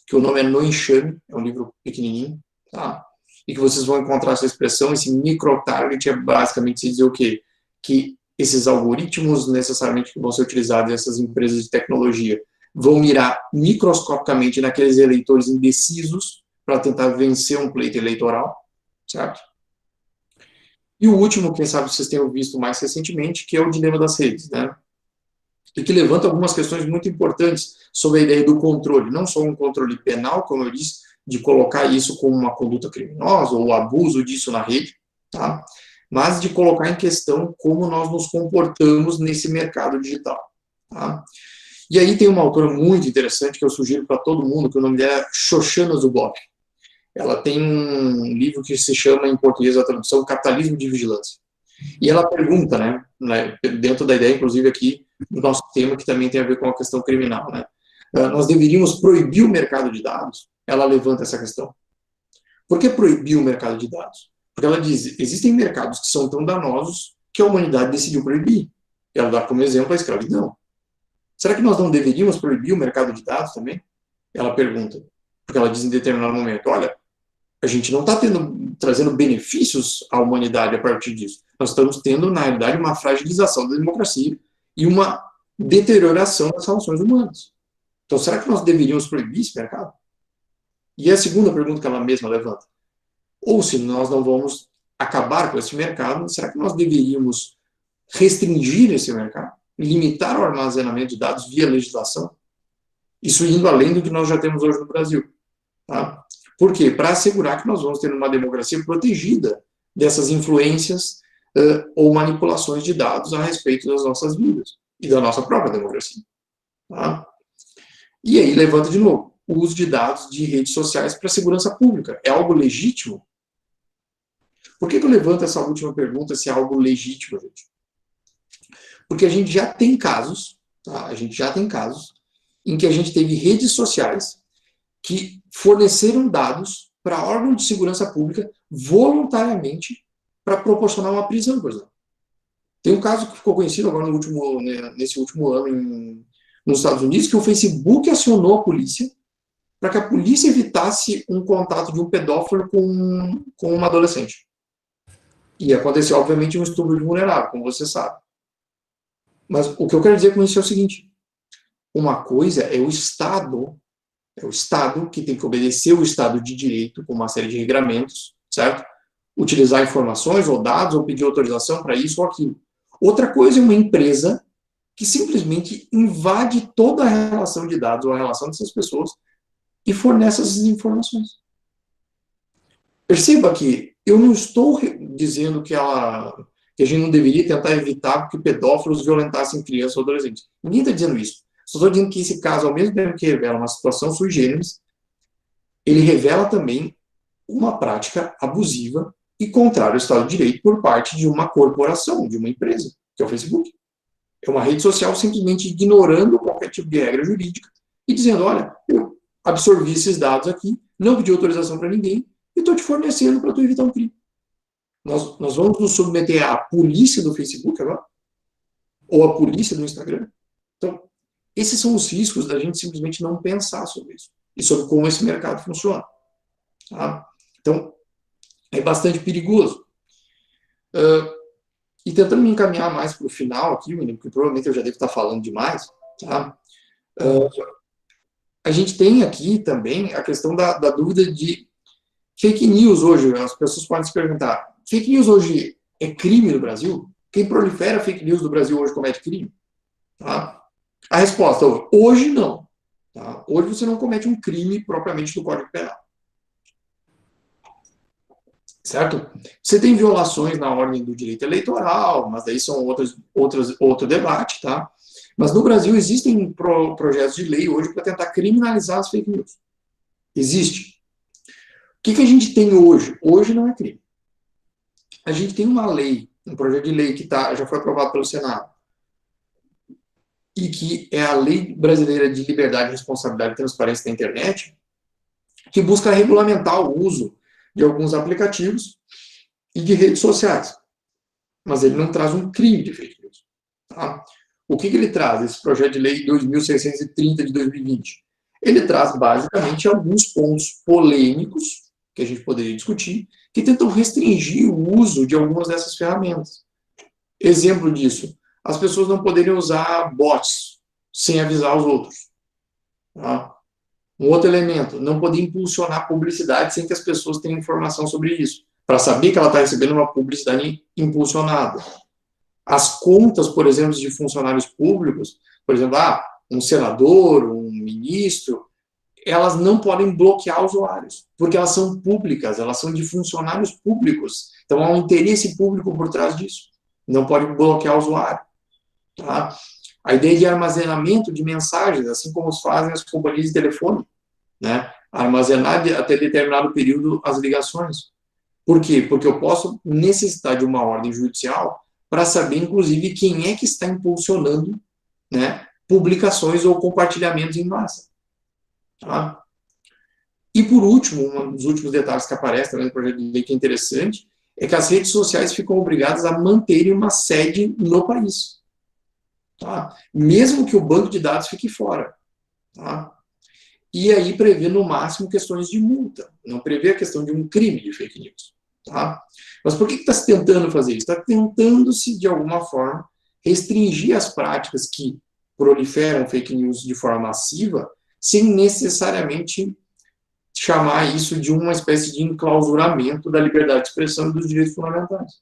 que o nome é No Enxame, é um livro pequenininho, tá? E que vocês vão encontrar essa expressão. Esse microtarget é basicamente se dizer o quê? Que esses algoritmos necessariamente que vão ser utilizados nessas empresas de tecnologia vão mirar microscopicamente naqueles eleitores indecisos para tentar vencer um pleito eleitoral, certo? E o último, quem sabe vocês tenham visto mais recentemente, que é o dilema das redes, né? E que levanta algumas questões muito importantes sobre a ideia do controle, não só um controle penal, como eu disse, de colocar isso como uma conduta criminosa ou abuso disso na rede, tá? Mas de colocar em questão como nós nos comportamos nesse mercado digital. Tá? E aí tem uma autora muito interessante que eu sugiro para todo mundo, que o nome dela é Shoshana Zuboff. Ela tem um livro que se chama, em português, a tradução, Capitalismo de Vigilância. E ela pergunta, né, dentro da ideia, inclusive aqui, do nosso tema, que também tem a ver com a questão criminal, né? Nós deveríamos proibir o mercado de dados? Ela levanta essa questão. Por que proibir o mercado de dados? Porque ela diz, existem mercados que são tão danosos que a humanidade decidiu proibir. Ela dá como exemplo a escravidão. Será que nós não deveríamos proibir o mercado de dados também? Ela pergunta. Porque ela diz em determinado momento, olha, a gente não está trazendo benefícios à humanidade a partir disso. Nós estamos tendo, na realidade, uma fragilização da democracia e uma deterioração das relações humanas. Então, será que nós deveríamos proibir esse mercado? E a segunda pergunta que ela mesma levanta. Ou se nós não vamos acabar com esse mercado, será que nós deveríamos restringir esse mercado? Limitar o armazenamento de dados via legislação? Isso indo além do que nós já temos hoje no Brasil. Tá? Por quê? Para assegurar que nós vamos ter uma democracia protegida dessas influências ou manipulações de dados a respeito das nossas vidas e da nossa própria democracia. Tá? E aí levanta de novo o uso de dados de redes sociais para segurança pública. É algo legítimo? Por que eu levanto essa última pergunta, se é algo legítimo, gente? Porque a gente já tem casos, tá? A gente já tem casos em que a gente teve redes sociais que forneceram dados para órgãos de segurança pública voluntariamente para proporcionar uma prisão, por exemplo. Tem um caso que ficou conhecido agora nesse último ano nos Estados Unidos, que o Facebook acionou a polícia para que a polícia evitasse um contato de um pedófilo com uma adolescente. E aconteceu, obviamente, um estupro de vulnerável, como você sabe. Mas o que eu quero dizer com isso é o seguinte, uma coisa é o Estado que tem que obedecer o Estado de Direito, com uma série de regramentos, certo? Utilizar informações ou dados, ou pedir autorização para isso ou aquilo. Outra coisa é uma empresa que simplesmente invade toda a relação de dados ou a relação dessas pessoas e fornece essas informações. Perceba que eu não estou dizendo que a gente não deveria tentar evitar que pedófilos violentassem crianças ou adolescentes. Ninguém está dizendo isso. Só estou dizendo que esse caso, ao mesmo tempo que revela uma situação sui generis, ele revela também uma prática abusiva e contrária ao Estado de Direito por parte de uma corporação, de uma empresa, que é o Facebook. É uma rede social simplesmente ignorando qualquer tipo de regra jurídica e dizendo, olha, eu absorvi esses dados aqui, não pedi autorização para ninguém e estou te fornecendo para tu evitar um crime. Nós vamos nos submeter à polícia do Facebook agora? Ou à polícia do Instagram? Então, esses são os riscos da gente simplesmente não pensar sobre isso e sobre como esse mercado funciona. Tá? Então, é bastante perigoso. E tentando me encaminhar mais para o final aqui, William, porque provavelmente eu já devo estar falando demais, tá? A gente tem aqui também a questão da dúvida de fake news hoje. As pessoas podem se perguntar, fake news hoje é crime no Brasil? Quem prolifera fake news no Brasil hoje comete crime? Tá? A resposta, hoje não. Tá? Hoje você não comete um crime propriamente no Código Penal. Certo? Você tem violações na ordem do direito eleitoral, mas daí são outro debate, tá? Mas no Brasil existem projetos de lei hoje para tentar criminalizar as fake news. Existe. O que a gente tem hoje? Hoje não é crime. A gente tem uma lei, um projeto de lei que já foi aprovado pelo Senado, e que é a Lei Brasileira de Liberdade, Responsabilidade e Transparência da Internet, que busca regulamentar o uso de alguns aplicativos e de redes sociais. Mas ele não traz um crime de fake news. Tá? O que ele traz, esse projeto de lei 2630 de 2020? Ele traz, basicamente, alguns pontos polêmicos, que a gente poderia discutir, que tentam restringir o uso de algumas dessas ferramentas. Exemplo disso, as pessoas não poderiam usar bots sem avisar os outros. Tá? Um outro elemento, não poder impulsionar publicidade sem que as pessoas tenham informação sobre isso, para saber que ela está recebendo uma publicidade impulsionada. As contas, por exemplo, de funcionários públicos, por exemplo, um senador, um ministro, elas não podem bloquear usuários, porque elas são públicas, elas são de funcionários públicos. Então, há um interesse público por trás disso. Não pode bloquear o usuário. Tá? A ideia de armazenamento de mensagens, assim como fazem as companhias de telefone, né? Armazenar até determinado período as ligações. Por quê? Porque eu posso necessitar de uma ordem judicial para saber, inclusive, quem é que está impulsionando, né, publicações ou compartilhamentos em massa. Tá? E, por último, um dos últimos detalhes que aparece também no projeto de lei que é interessante, é que as redes sociais ficam obrigadas a manterem uma sede no país. Tá? Mesmo que o banco de dados fique fora. Tá? E aí prevê, no máximo, questões de multa. Não prevê a questão de um crime de fake news. Tá? Mas por que está se tentando fazer isso? Está tentando-se, de alguma forma, restringir as práticas que proliferam fake news de forma massiva, sem necessariamente chamar isso de uma espécie de enclausuramento da liberdade de expressão e dos direitos fundamentais.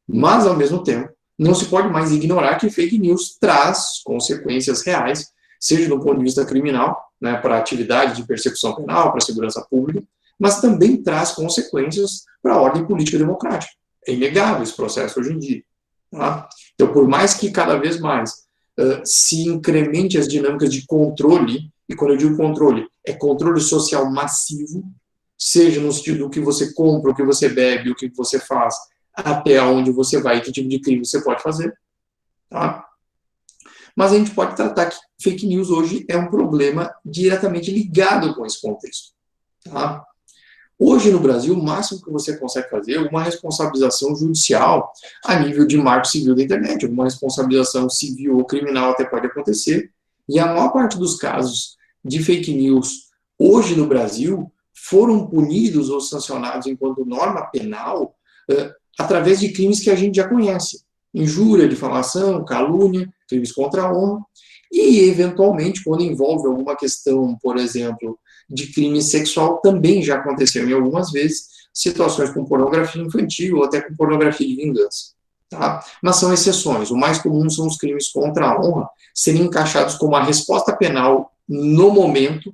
Mas, ao mesmo tempo, não se pode mais ignorar que fake news traz consequências reais, seja do ponto de vista criminal, né, para a atividade de persecução penal, para a segurança pública, mas também traz consequências para a ordem política democrática. É inegável esse processo hoje em dia. Tá? Então, por mais que cada vez mais se incremente as dinâmicas de controle, e quando eu digo controle, é controle social massivo, seja no sentido do que você compra, o que você bebe, o que você faz, até onde você vai, que tipo de crime você pode fazer. Tá? Mas a gente pode tratar que fake news hoje é um problema diretamente ligado com esse contexto. Tá? Hoje, no Brasil, o máximo que você consegue fazer é uma responsabilização judicial a nível de marco civil da internet. Uma responsabilização civil ou criminal até pode acontecer. E a maior parte dos casos de fake news hoje no Brasil foram punidos ou sancionados enquanto norma penal através de crimes que a gente já conhece. Injúria, difamação, calúnia, crimes contra a honra. E, eventualmente, quando envolve alguma questão, por exemplo, de crime sexual, também já aconteceu em algumas vezes, situações com pornografia infantil ou até com pornografia de vingança. Tá? Mas são exceções. O mais comum são os crimes contra a honra serem encaixados como a resposta penal no momento,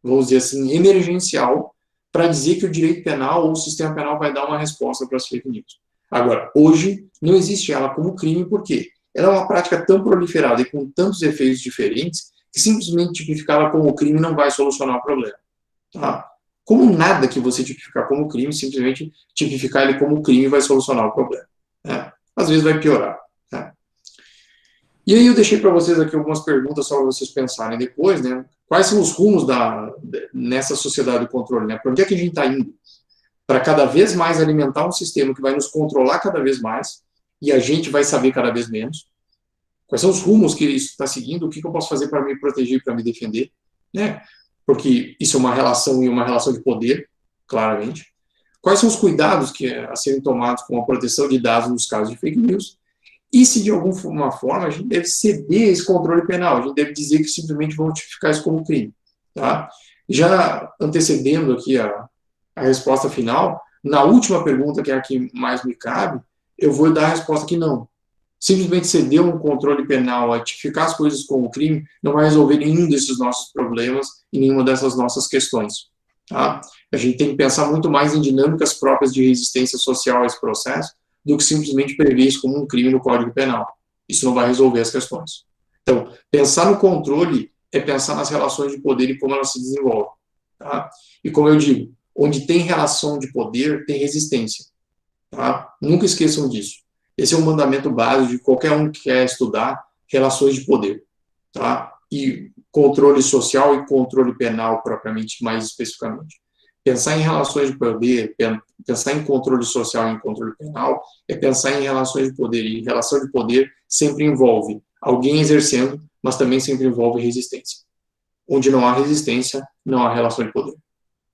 vamos dizer assim, emergencial, para dizer que o direito penal ou o sistema penal vai dar uma resposta para as fake news. Agora, hoje, não existe ela como crime, por quê? Ela é uma prática tão proliferada e com tantos efeitos diferentes que simplesmente tipificá-la como crime não vai solucionar o problema. Tá? Como nada que você tipificar como crime, simplesmente tipificar ele como crime vai solucionar o problema. Né? Às vezes vai piorar. Né? E aí eu deixei para vocês aqui algumas perguntas só para vocês pensarem depois, né? Quais são os rumos nessa sociedade do controle, né? Para onde é que a gente está indo? Para cada vez mais alimentar um sistema que vai nos controlar cada vez mais e a gente vai saber cada vez menos. Quais são os rumos que isso está seguindo? O que eu posso fazer para me proteger, para me defender? Né? Porque isso é uma relação e uma relação de poder, claramente. Quais são os cuidados a serem tomados com a proteção de dados nos casos de fake news? E se de alguma forma a gente deve ceder esse controle penal, a gente deve dizer que simplesmente vão tipificar isso como crime. Tá? Já antecedendo aqui a resposta final, na última pergunta, que é a que mais me cabe, eu vou dar a resposta que não. Simplesmente ceder um controle penal a tipificar as coisas como crime não vai resolver nenhum desses nossos problemas e nenhuma dessas nossas questões. Tá? A gente tem que pensar muito mais em dinâmicas próprias de resistência social a esse processo do que simplesmente prever isso como um crime no Código Penal. Isso não vai resolver as questões. Então, pensar no controle é pensar nas relações de poder e como elas se desenvolvem. Tá? E como eu digo, onde tem relação de poder, tem resistência. Tá? Nunca esqueçam disso. Esse é um mandamento básico de qualquer um que quer estudar relações de poder. Tá? E controle social e controle penal, propriamente, mais especificamente. Pensar em relações de poder, pensar em controle social e em controle penal, é pensar em relações de poder. E relação de poder sempre envolve alguém exercendo, mas também sempre envolve resistência. Onde não há resistência, não há relação de poder.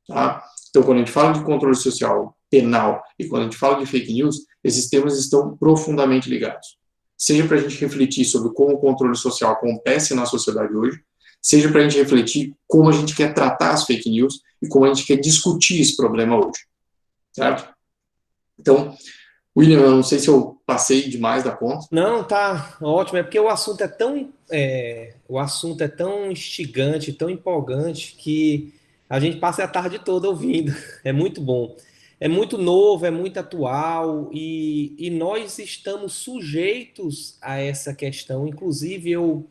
Tá? Então, quando a gente fala de controle social, penal, e quando a gente fala de fake news, esses temas estão profundamente ligados. Seja para a gente refletir sobre como o controle social acontece na sociedade hoje, seja para a gente refletir como a gente quer tratar as fake news e como a gente quer discutir esse problema hoje. Certo? Então, William, eu não sei se eu passei demais da conta. Não, tá ótimo. É porque o assunto é tão instigante, tão empolgante que a gente passa a tarde toda ouvindo. É muito bom. É muito novo, é muito atual e nós estamos sujeitos a essa questão. Inclusive, eu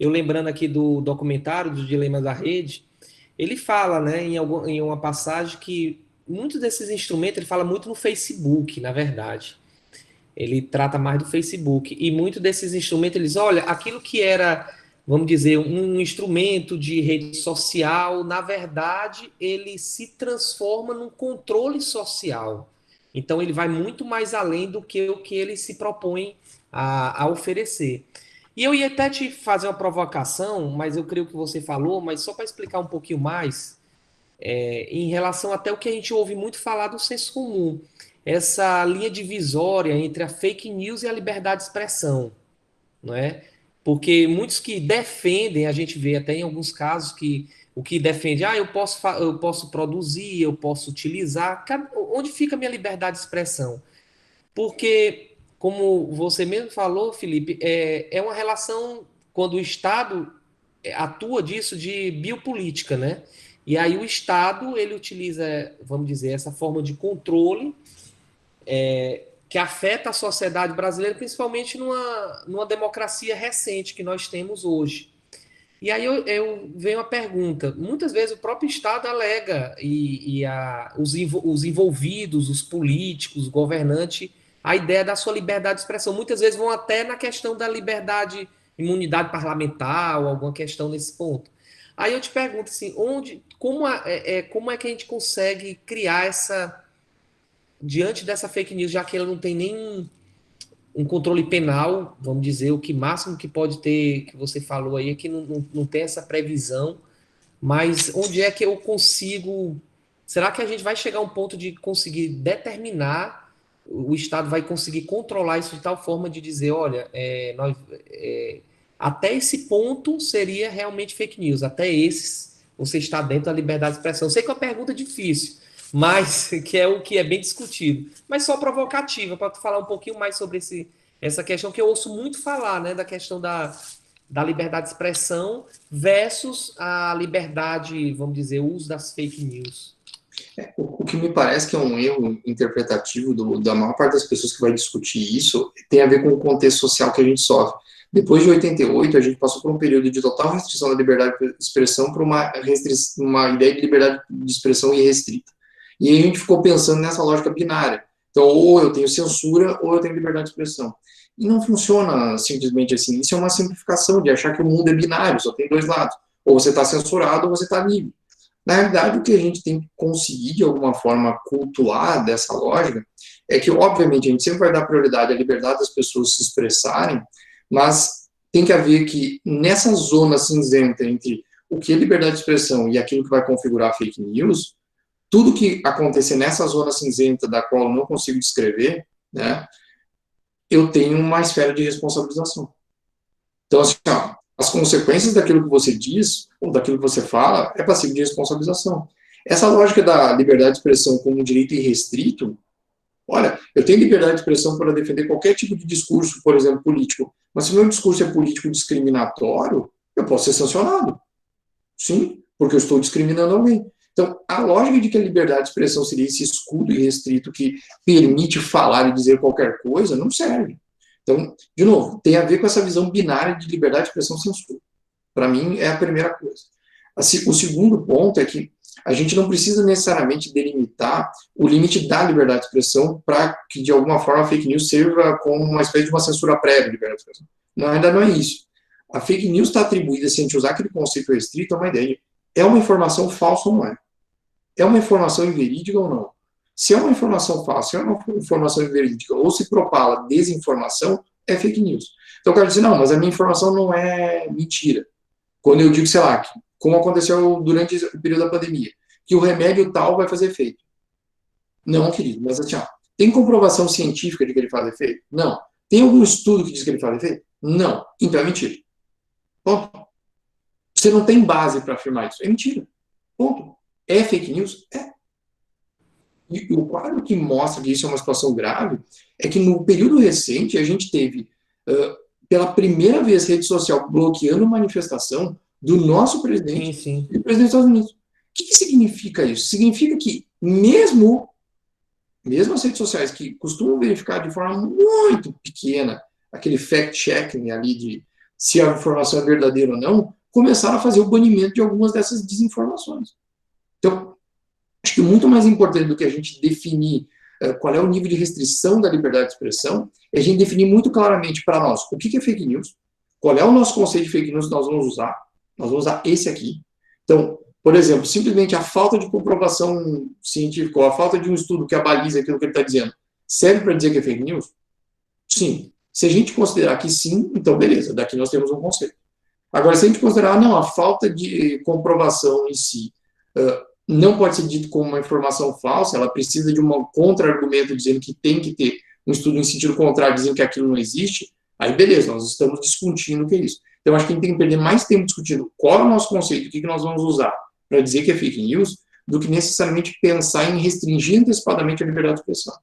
lembrando aqui do documentário dos Dilemas da Rede, ele fala, né, em uma passagem que muitos desses instrumentos ele fala muito no Facebook, na verdade. Ele trata mais do Facebook. E muito desses instrumentos, eles, olha, aquilo que era, vamos dizer, um instrumento de rede social, na verdade, ele se transforma num controle social. Então, ele vai muito mais além do que o que ele se propõe a oferecer. E eu ia até te fazer uma provocação, mas eu creio que você falou, mas só para explicar um pouquinho mais, em relação até o que a gente ouve muito falar do senso comum, essa linha divisória entre a fake news e a liberdade de expressão, não é? Porque muitos que defendem, a gente vê até em alguns casos que o que defende, eu posso produzir, eu posso utilizar, onde fica a minha liberdade de expressão? Porque, como você mesmo falou, Felipe, é uma relação, quando o Estado atua disso de biopolítica, né? E aí o Estado, ele utiliza, vamos dizer, essa forma de controle que afeta a sociedade brasileira, principalmente numa democracia recente que nós temos hoje. E aí eu venho a pergunta, muitas vezes o próprio Estado alega, os envolvidos, os políticos, os governantes, a ideia da sua liberdade de expressão. Muitas vezes vão até na questão da liberdade, imunidade parlamentar, ou alguma questão nesse ponto. Aí eu te pergunto assim, como é que a gente consegue criar diante dessa fake news, já que ela não tem nem um controle penal, vamos dizer, o que máximo que pode ter, que você falou aí, é que não tem essa previsão, mas onde é que eu consigo. Será que a gente vai chegar a um ponto de conseguir determinar, o Estado vai conseguir controlar isso de tal forma de dizer, olha, até esse ponto seria realmente fake news, até esses você está dentro da liberdade de expressão. Sei que é uma pergunta difícil, mas que é o que é bem discutido, mas só provocativa, para tu falar um pouquinho mais sobre essa questão que eu ouço muito falar, né, da questão da liberdade de expressão versus a liberdade, vamos dizer, o uso das fake news. O que me parece que é um erro interpretativo da maior parte das pessoas que vai discutir isso tem a ver com o contexto social que a gente sofre. Depois de 88, a gente passou por um período de total restrição da liberdade de expressão para uma ideia de liberdade de expressão irrestrita. E aí a gente ficou pensando nessa lógica binária. Então, ou eu tenho censura, ou eu tenho liberdade de expressão. E não funciona simplesmente assim. Isso é uma simplificação de achar que o mundo é binário, só tem dois lados. Ou você está censurado, ou você está livre. Na realidade, o que a gente tem que conseguir, de alguma forma, cultuar dessa lógica, é que, obviamente, a gente sempre vai dar prioridade à liberdade das pessoas se expressarem, mas tem que haver que, nessa zona cinzenta entre o que é liberdade de expressão e aquilo que vai configurar fake news, tudo que acontecer nessa zona cinzenta, da qual eu não consigo descrever, né, eu tenho uma esfera de responsabilização. Então, assim, ó, as consequências daquilo que você diz, ou daquilo que você fala, é passivo de responsabilização. Essa lógica da liberdade de expressão como um direito irrestrito, olha, eu tenho liberdade de expressão para defender qualquer tipo de discurso, por exemplo, político, mas se o meu discurso é político discriminatório, eu posso ser sancionado. Sim, porque eu estou discriminando alguém. Então, a lógica de que a liberdade de expressão seria esse escudo irrestrito que permite falar e dizer qualquer coisa, não serve. Então, de novo, tem a ver com essa visão binária de liberdade de expressão e censura. Para mim, é a primeira coisa. O segundo ponto é que a gente não precisa necessariamente delimitar o limite da liberdade de expressão para que, de alguma forma, a fake news sirva como uma espécie de uma censura prévia de liberdade de expressão. Não, ainda não é isso. A fake news está atribuída, se a gente usar aquele conceito restrito, a uma ideia de é uma informação falsa ou não é? É uma informação inverídica ou não? Se é uma informação falsa, se é uma informação inverídica, ou se propala desinformação, é fake news. Então, eu quero dizer, não, mas a minha informação não é mentira. Quando eu digo, sei lá, que, como aconteceu durante o período da pandemia, que o remédio tal vai fazer efeito. Não, querido, mas assim, ó, tem comprovação científica de que ele faz efeito? Não. Tem algum estudo que diz que ele faz efeito? Não. Então é mentira. Ponto. Você não tem base para afirmar isso. É mentira. Ponto. É fake news? É. E o quadro que mostra que isso é uma situação grave é que no período recente a gente teve, pela primeira vez, rede social bloqueando manifestação do nosso presidente e do presidente dos Estados Unidos. O que significa isso? Significa que mesmo as redes sociais que costumam verificar de forma muito pequena aquele fact-checking ali de se a informação é verdadeira ou não, começaram a fazer o banimento de algumas dessas desinformações. Então, acho que muito mais importante do que a gente definir qual é o nível de restrição da liberdade de expressão, é a gente definir muito claramente para nós o que é fake news, qual é o nosso conceito de fake news que nós vamos usar. Nós vamos usar esse aqui. Então, por exemplo, simplesmente a falta de comprovação científica ou a falta de um estudo que abaliza aquilo que ele está dizendo, serve para dizer que é fake news? Sim. Se a gente considerar que sim, então beleza, daqui nós temos um conceito. Agora, se a gente considerar, não, a falta de comprovação em si não pode ser dito como uma informação falsa, ela precisa de um contra-argumento dizendo que tem que ter um estudo em sentido contrário, dizendo que aquilo não existe, aí beleza, nós estamos discutindo o que é isso. Então, acho que a gente tem que perder mais tempo discutindo qual é o nosso conceito, o que nós vamos usar para dizer que é fake news, do que necessariamente pensar em restringir antecipadamente a liberdade de expressão.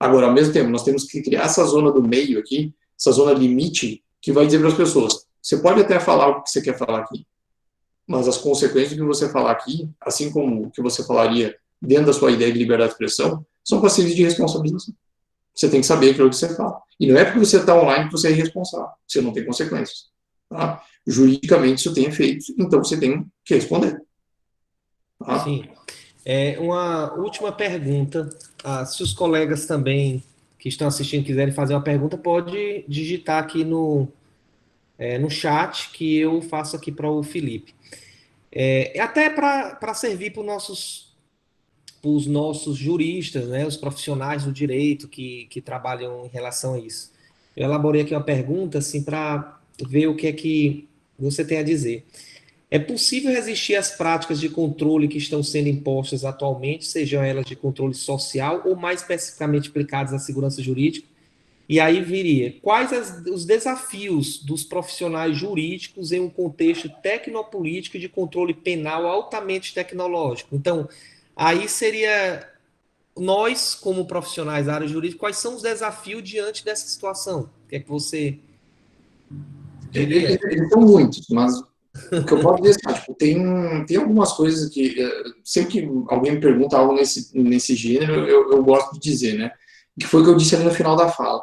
Agora, ao mesmo tempo, nós temos que criar essa zona do meio aqui, essa zona limite, que vai dizer para as pessoas, você pode até falar o que você quer falar aqui, mas as consequências do que você falar aqui, assim como o que você falaria dentro da sua ideia de liberdade de expressão, são passíveis de responsabilização. Você tem que saber aquilo que você fala. E não é porque você está online que você é irresponsável. Você não tem consequências. Tá? Juridicamente isso tem efeitos, então você tem que responder. Tá? Sim. Uma última pergunta. Se os colegas também que estão assistindo quiserem fazer uma pergunta, pode digitar aqui no chat que eu faço aqui para o Felipe. Até para servir para os nossos juristas, né, os profissionais do direito que trabalham em relação a isso. Eu elaborei aqui uma pergunta assim, para ver o que é que você tem a dizer. É possível resistir às práticas de controle que estão sendo impostas atualmente, sejam elas de controle social ou mais especificamente aplicadas à segurança jurídica? E aí viria, quais os desafios dos profissionais jurídicos em um contexto tecnopolítico e de controle penal altamente tecnológico? Então, aí seria nós, como profissionais da área jurídica, quais são os desafios diante dessa situação? O que é que você diria? Eles são muitos, mas o que eu posso dizer é tem algumas coisas que, sempre que alguém me pergunta algo nesse gênero, eu gosto de dizer, né? Que foi o que eu disse ali no final da fala.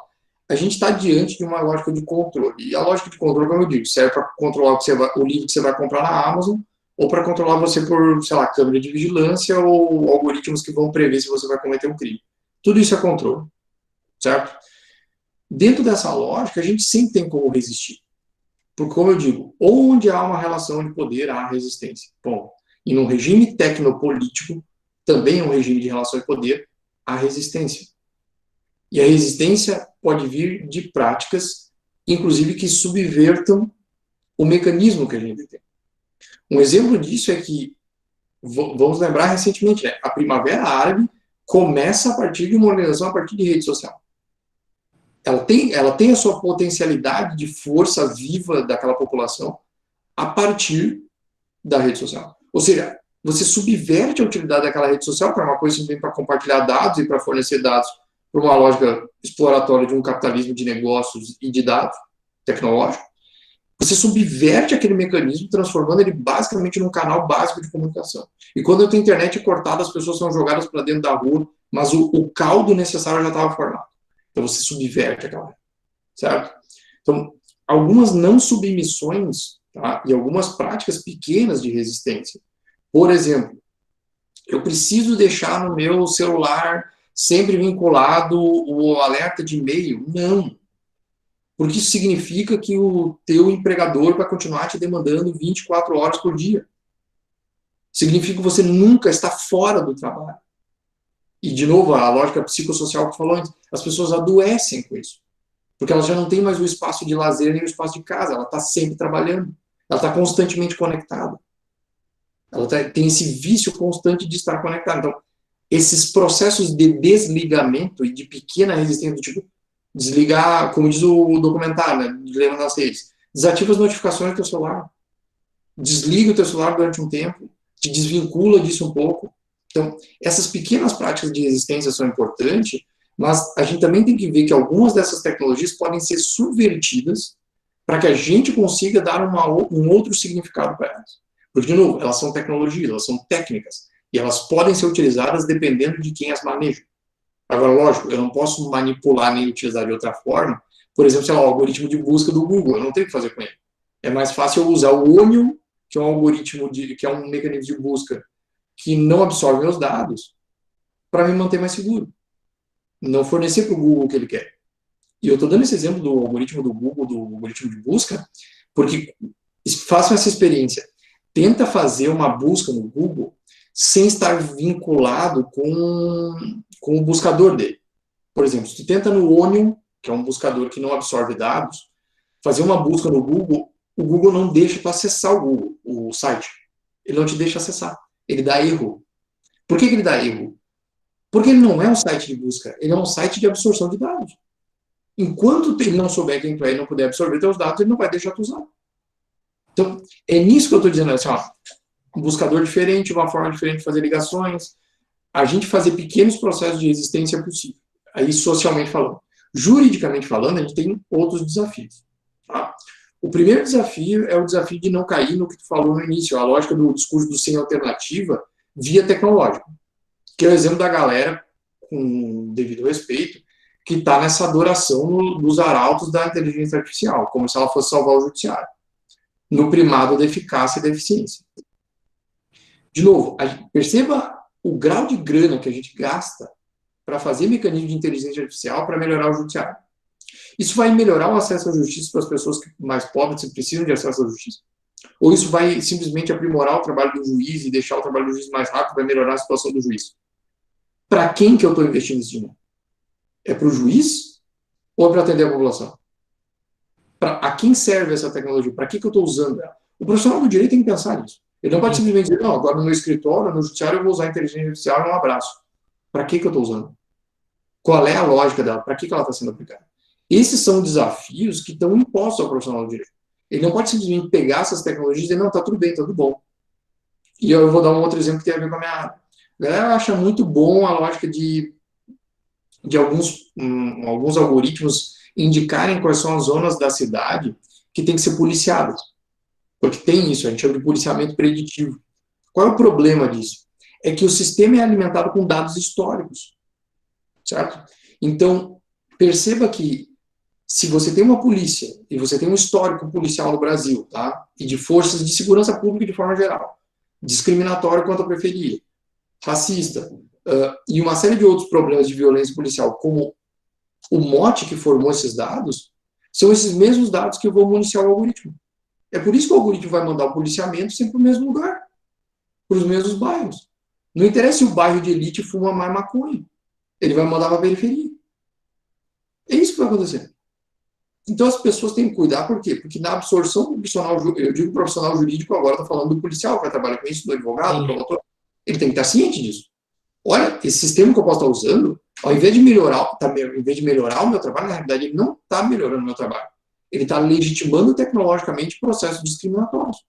A gente está diante de uma lógica de controle. E a lógica de controle, como eu digo, serve para controlar o livro que você vai comprar na Amazon, ou para controlar você por, sei lá, câmera de vigilância ou algoritmos que vão prever se você vai cometer um crime. Tudo isso é controle, certo? Dentro dessa lógica, a gente sempre tem como resistir. Porque, como eu digo, onde há uma relação de poder, há resistência. Bom, e num regime tecnopolítico, também é um regime de relação de poder, há resistência. E a resistência pode vir de práticas, inclusive, que subvertam o mecanismo que a gente tem. Um exemplo disso é que, vamos lembrar recentemente, né, a Primavera Árabe começa a partir de uma organização, a partir de rede social. Ela tem a sua potencialidade de força viva daquela população a partir da rede social. Ou seja, você subverte a utilidade daquela rede social para uma coisa simplesmente para compartilhar dados e para fornecer dados para uma lógica exploratória de um capitalismo de negócios e de dados tecnológico. Você subverte aquele mecanismo, transformando ele basicamente num canal básico de comunicação. E quando eu tenho internet cortada, as pessoas são jogadas para dentro da rua, mas o caldo necessário já estava formado. Então você subverte aquela, certo? Então, algumas não submissões, tá? E algumas práticas pequenas de resistência. Por exemplo, eu preciso deixar no meu celular sempre vinculado o alerta de e-mail? Não. Porque isso significa que o teu empregador vai continuar te demandando 24 horas por dia. Significa que você nunca está fora do trabalho. E, de novo, a lógica psicossocial que falou antes, as pessoas adoecem com isso. Porque elas já não têm mais o espaço de lazer nem o espaço de casa. Ela está sempre trabalhando. Ela está constantemente conectada. Ela tem esse vício constante de estar conectada. Então, esses processos de desligamento e de pequena resistência, do tipo, desligar, como diz o documentário, né, Dilema das Redes, desativa as notificações do teu celular. Desliga o teu celular durante um tempo. Te desvincula disso um pouco. Então, essas pequenas práticas de resistência são importantes, mas a gente também tem que ver que algumas dessas tecnologias podem ser subvertidas para que a gente consiga dar um outro significado para elas. Porque, de novo, elas são tecnologias, elas são técnicas, e elas podem ser utilizadas dependendo de quem as maneja. Agora, lógico, eu não posso manipular nem utilizar de outra forma. Por exemplo, sei lá, o algoritmo de busca do Google, eu não tenho o que fazer com ele. É mais fácil eu usar o Onion, que é um algoritmo, que é um mecanismo de busca que não absorve meus dados, para me manter mais seguro. Não fornecer para o Google o que ele quer. E eu estou dando esse exemplo do algoritmo do Google, do algoritmo de busca, porque façam essa experiência. Tenta fazer uma busca no Google sem estar vinculado com o buscador dele. Por exemplo, se tu tenta no Onion, que é um buscador que não absorve dados, fazer uma busca no Google, o Google não deixa tu acessar o Google, o site. Ele não te deixa acessar. Ele dá erro. Por que ele dá erro? Porque ele não é um site de busca, ele é um site de absorção de dados. Enquanto ele não souber quem tu é e não puder absorver teus dados, ele não vai deixar tu usar. Então, é nisso que eu estou dizendo, assim, ó, um buscador diferente, uma forma diferente de fazer ligações, a gente fazer pequenos processos de resistência é possível. Aí, socialmente falando. Juridicamente falando, a gente tem outros desafios. Tá? O primeiro desafio é o desafio de não cair no que tu falou no início, a lógica do discurso do sem alternativa via tecnológica. Que é o exemplo da galera, com devido respeito, que está nessa adoração dos arautos da inteligência artificial, como se ela fosse salvar o judiciário, no primado da eficácia e da eficiência. De novo, perceba o grau de grana que a gente gasta para fazer mecanismo de inteligência artificial para melhorar o judiciário. Isso vai melhorar o acesso à justiça para as pessoas mais pobres que precisam de acesso à justiça? Ou isso vai simplesmente aprimorar o trabalho do juiz e deixar o trabalho do juiz mais rápido, vai melhorar a situação do juiz? Para quem que eu estou investindo esse dinheiro? É para o juiz ou é para atender a população? A quem serve essa tecnologia? Para que eu estou usando ela? O profissional do direito tem que pensar nisso. Ele não pode simplesmente dizer, não, agora no meu escritório, no judiciário, eu vou usar a inteligência artificial e um abraço. Para que eu estou usando? Qual é a lógica dela? Para que ela está sendo aplicada? Esses são desafios que estão impostos ao profissional do direito. Ele não pode simplesmente pegar essas tecnologias e dizer, não, está tudo bem, está tudo bom. E eu vou dar um outro exemplo que tem a ver com a minha área. A galera acha muito bom a lógica de alguns algoritmos indicarem quais são as zonas da cidade que tem que ser policiadas. Porque tem isso, a gente chama de policiamento preditivo. Qual é o problema disso? É que o sistema é alimentado com dados históricos, certo? Então, perceba que se você tem uma polícia e você tem um histórico policial no Brasil, tá? E de forças de segurança pública de forma geral, discriminatório quanto à periferia, racista, e uma série de outros problemas de violência policial, como o mote que formou esses dados, são esses mesmos dados que vão municiar o algoritmo. É por isso que o algoritmo vai mandar o policiamento sempre para o mesmo lugar, para os mesmos bairros. Não interessa se o bairro de elite fuma mais maconha, ele vai mandar para a periferia. É isso que vai acontecer. Então as pessoas têm que cuidar, por quê? Porque na absorção profissional, eu digo profissional jurídico, agora estou falando do policial, que vai trabalhar com isso, do advogado, do promotor, ele tem que estar ciente disso. Olha, esse sistema que eu posso estar usando, ao invés de melhorar, o meu trabalho, na realidade ele não está melhorando o meu trabalho. Ele está legitimando tecnologicamente processos discriminatórios.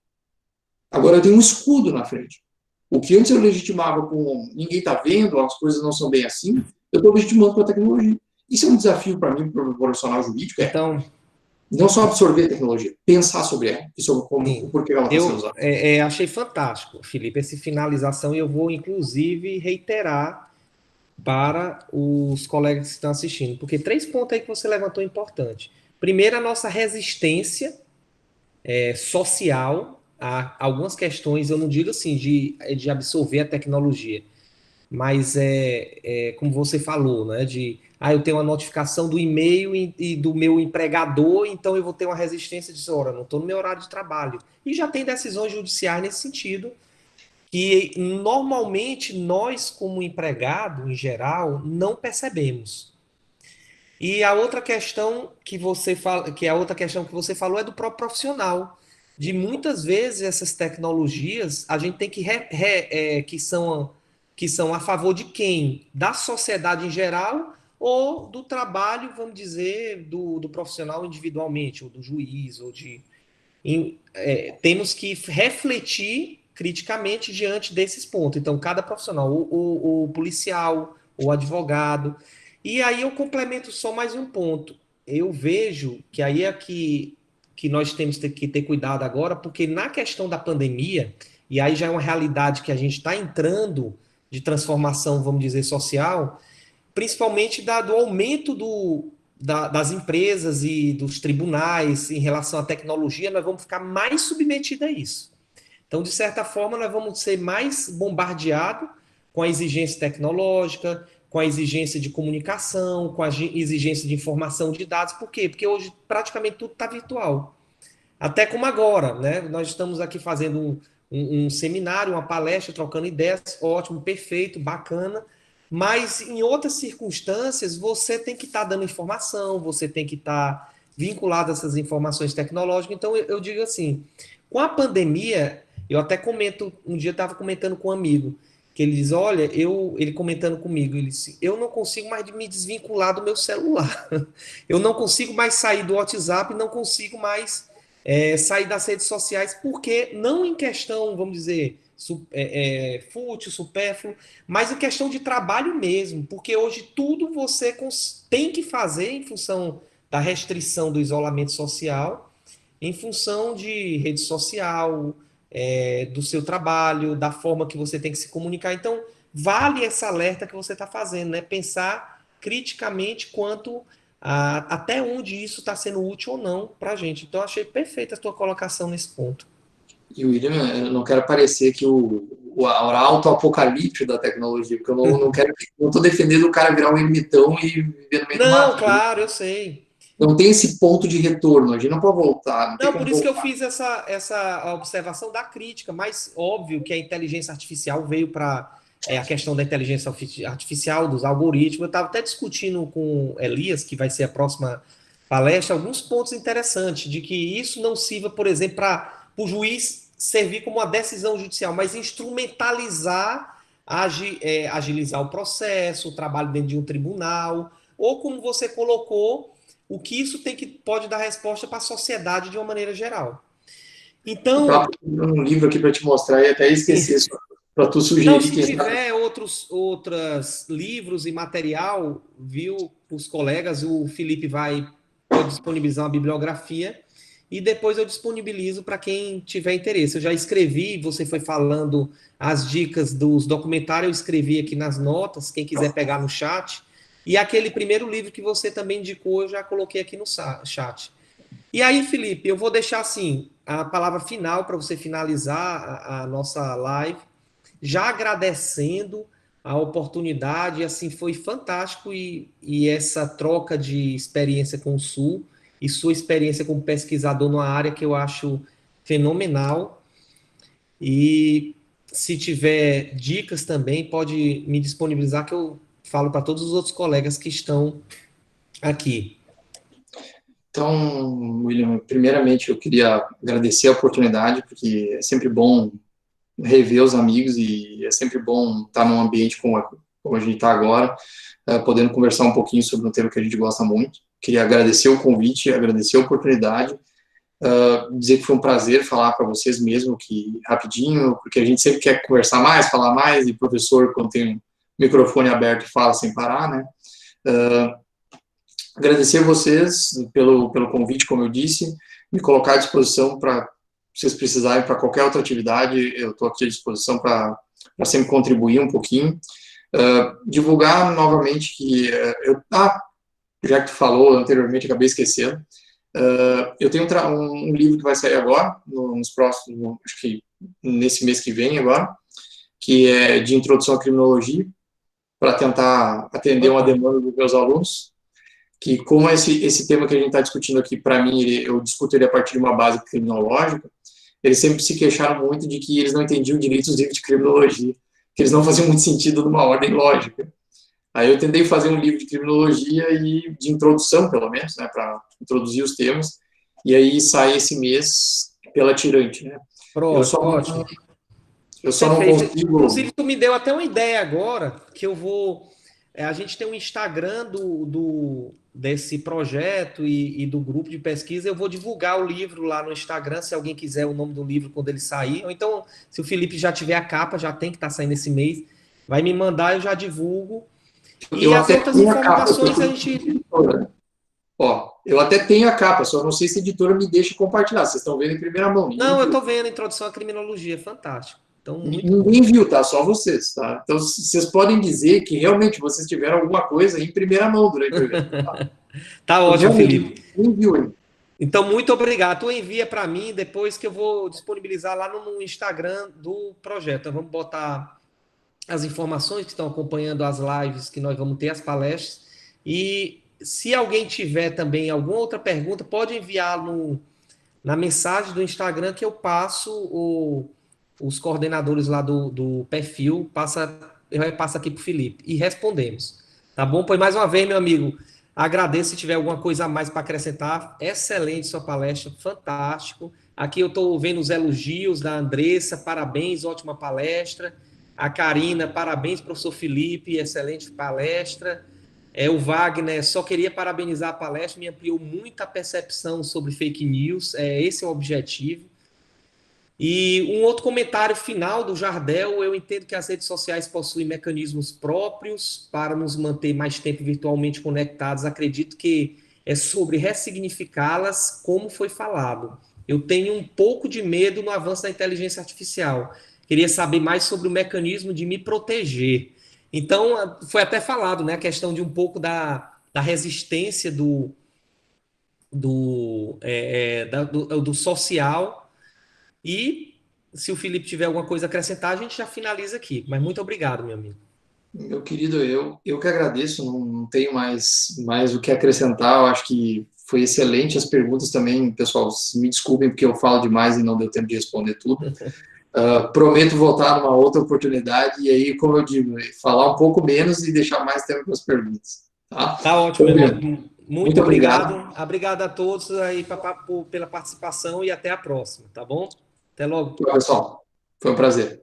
Agora eu tenho um escudo na frente. O que antes eu legitimava com ninguém está vendo, as coisas não são bem assim, eu estou legitimando com a tecnologia. Isso é um desafio para mim, para o profissional jurídico, Então, não só absorver a tecnologia, pensar sobre ela e sobre como, o porquê ela está sendo usada. Achei fantástico, Felipe, essa finalização, e eu vou, inclusive, reiterar para os colegas que estão assistindo, porque 3 pontos aí que você levantou importante. Primeiro, a nossa resistência social a algumas questões, eu não digo assim, de absorver a tecnologia, mas como você falou, né, eu tenho uma notificação do e-mail e do meu empregador, então eu vou ter uma resistência de hora, não estou no meu horário de trabalho. E já tem decisões judiciais nesse sentido, que normalmente nós, como empregado, em geral, não percebemos. E a outra questão que você fala, que a outra questão que você falou é do próprio profissional. De muitas vezes essas tecnologias a gente tem que são a favor de quem? Da sociedade em geral ou do trabalho, vamos dizer, do profissional individualmente, ou do juiz, ou temos que refletir criticamente diante desses pontos. Então, cada profissional, o policial, o advogado. E aí eu complemento só mais um ponto. Eu vejo que aí é que nós temos que ter cuidado agora, porque na questão da pandemia, e aí já é uma realidade que a gente está entrando de transformação, vamos dizer, social, principalmente do aumento das empresas e dos tribunais em relação à tecnologia, nós vamos ficar mais submetidos a isso. Então, de certa forma, nós vamos ser mais bombardeados com a exigência tecnológica, com a exigência de comunicação, com a exigência de informação de dados. Por quê? Porque hoje praticamente tudo está virtual. Até como agora, né? Nós estamos aqui fazendo um seminário, uma palestra, trocando ideias, ótimo, perfeito, bacana. Mas em outras circunstâncias, você tem que estar dando informação, você tem que estar vinculado a essas informações tecnológicas. Então, eu digo assim, com a pandemia, eu até comento, um dia eu estava comentando com um amigo, que ele diz, olha, ele comentando comigo, ele disse, eu não consigo mais me desvincular do meu celular. Eu não consigo mais sair do WhatsApp, não consigo mais sair das redes sociais, porque não em questão, vamos dizer, fútil, supérfluo, mas em questão de trabalho mesmo, porque hoje tudo você tem que fazer em função da restrição do isolamento social, em função de rede social, do seu trabalho, da forma que você tem que se comunicar. Então, vale esse alerta que você está fazendo, né? Pensar criticamente quanto até onde isso está sendo útil ou não para a gente. Então, achei perfeita a tua colocação nesse ponto. E o William, eu não quero parecer que o auto-apocalipse da tecnologia, porque eu não quero, não estou defendendo o cara virar um ermitão e viver no meio do mato. Não, claro, eu sei. Não tem esse ponto de retorno, a gente não pode voltar. Não, por isso que eu fiz essa observação da crítica, mas óbvio que a inteligência artificial veio para a questão da inteligência artificial, dos algoritmos. Eu estava até discutindo com Elias, que vai ser a próxima palestra, alguns pontos interessantes, de que isso não sirva, por exemplo, para o juiz servir como uma decisão judicial, mas instrumentalizar, agilizar o processo, o trabalho dentro de um tribunal, ou como você colocou, o que isso pode dar resposta para a sociedade de uma maneira geral. Então. Eu estava um livro aqui para te mostrar e até esqueci para tu sugerir. Não, se tiver outros livros e material, viu, os colegas, o Felipe pode disponibilizar uma bibliografia e depois eu disponibilizo para quem tiver interesse. Eu já escrevi, você foi falando as dicas dos documentários, eu escrevi aqui nas notas, quem quiser pegar no chat. E aquele primeiro livro que você também indicou, eu já coloquei aqui no chat. E aí, Felipe, eu vou deixar assim a palavra final para você finalizar a nossa live, já agradecendo a oportunidade, assim, foi fantástico e essa troca de experiência com o Sul e sua experiência como pesquisador numa área que eu acho fenomenal. E se tiver dicas também, pode me disponibilizar que eu falo para todos os outros colegas que estão aqui. Então, William, primeiramente eu queria agradecer a oportunidade, porque é sempre bom rever os amigos e é sempre bom estar num ambiente como a gente está agora, podendo conversar um pouquinho sobre um tema que a gente gosta muito. Queria agradecer o convite, agradecer a oportunidade, dizer que foi um prazer falar para vocês mesmo, que rapidinho, porque a gente sempre quer conversar mais, falar mais, e professor, quando tem um microfone aberto, fala sem parar, né? Agradecer a vocês pelo convite, como eu disse, me colocar à disposição para vocês precisarem para qualquer outra atividade, eu estou aqui à disposição para sempre contribuir um pouquinho. Divulgar novamente que já que tu falou anteriormente, acabei esquecendo, eu tenho um livro que vai sair agora, nos próximos, acho que nesse mês que vem agora, que é de introdução à criminologia, para tentar atender uma demanda dos meus alunos, que como esse tema que a gente está discutindo aqui, para mim, eu discuto ele a partir de uma base criminológica, eles sempre se queixaram muito de que eles não entendiam direito os livros de criminologia, que eles não faziam muito sentido numa ordem lógica. Aí eu tentei fazer um livro de criminologia e de introdução, pelo menos, né, para introduzir os temas, e aí sai esse mês pela Tirante, né? Pronto, ótimo. Eu só não consigo... Inclusive, tu me deu até uma ideia agora, que eu vou... a gente tem um Instagram desse projeto e do grupo de pesquisa. Eu vou divulgar o livro lá no Instagram, se alguém quiser o nome do livro quando ele sair. Ou então, se o Felipe já tiver a capa, já tem que estar saindo esse mês, vai me mandar, eu já divulgo. E as outras informações a gente... Ó, eu até tenho a capa, só não sei se a editora me deixa compartilhar. Vocês estão vendo em primeira mão. Não, eu estou vendo a introdução à criminologia, fantástico. Então, ninguém viu, tá? Só vocês, tá? Então, vocês podem dizer que realmente vocês tiveram alguma coisa em primeira mão durante o evento. Tá ótimo, Felipe. Ninguém viu aí. Então, muito obrigado. Tu envia para mim depois que eu vou disponibilizar lá no Instagram do projeto. Então, vamos botar as informações que estão acompanhando as lives que nós vamos ter, as palestras. E se alguém tiver também alguma outra pergunta, pode enviar na mensagem do Instagram que eu passo os coordenadores lá do perfil, eu repasso aqui para o Felipe e respondemos. Tá bom? Pois mais uma vez, meu amigo, agradeço se tiver alguma coisa a mais para acrescentar. Excelente sua palestra, fantástico. Aqui eu estou vendo os elogios da Andressa, parabéns, ótima palestra. A Karina, parabéns, professor Felipe, excelente palestra. O Wagner, só queria parabenizar a palestra, me ampliou muito a percepção sobre fake news, esse é o objetivo. E um outro comentário final do Jardel, eu entendo que as redes sociais possuem mecanismos próprios para nos manter mais tempo virtualmente conectados, acredito que é sobre ressignificá-las, como foi falado. Eu tenho um pouco de medo no avanço da inteligência artificial, queria saber mais sobre o mecanismo de me proteger. Então, foi até falado, né, a questão de um pouco da resistência do social. E se o Felipe tiver alguma coisa a acrescentar, a gente já finaliza aqui. Mas muito obrigado, meu amigo. Meu querido, eu que agradeço, não tenho mais o que acrescentar, eu acho que foi excelente as perguntas também, pessoal, me desculpem porque eu falo demais e não deu tempo de responder tudo. Prometo voltar numa outra oportunidade e aí, como eu digo, falar um pouco menos e deixar mais tempo para as perguntas. Tá ótimo, meu amigo. Muito obrigado. Obrigado a todos aí pela participação e até a próxima, tá bom? Até logo. Tchau, pessoal. Foi um prazer.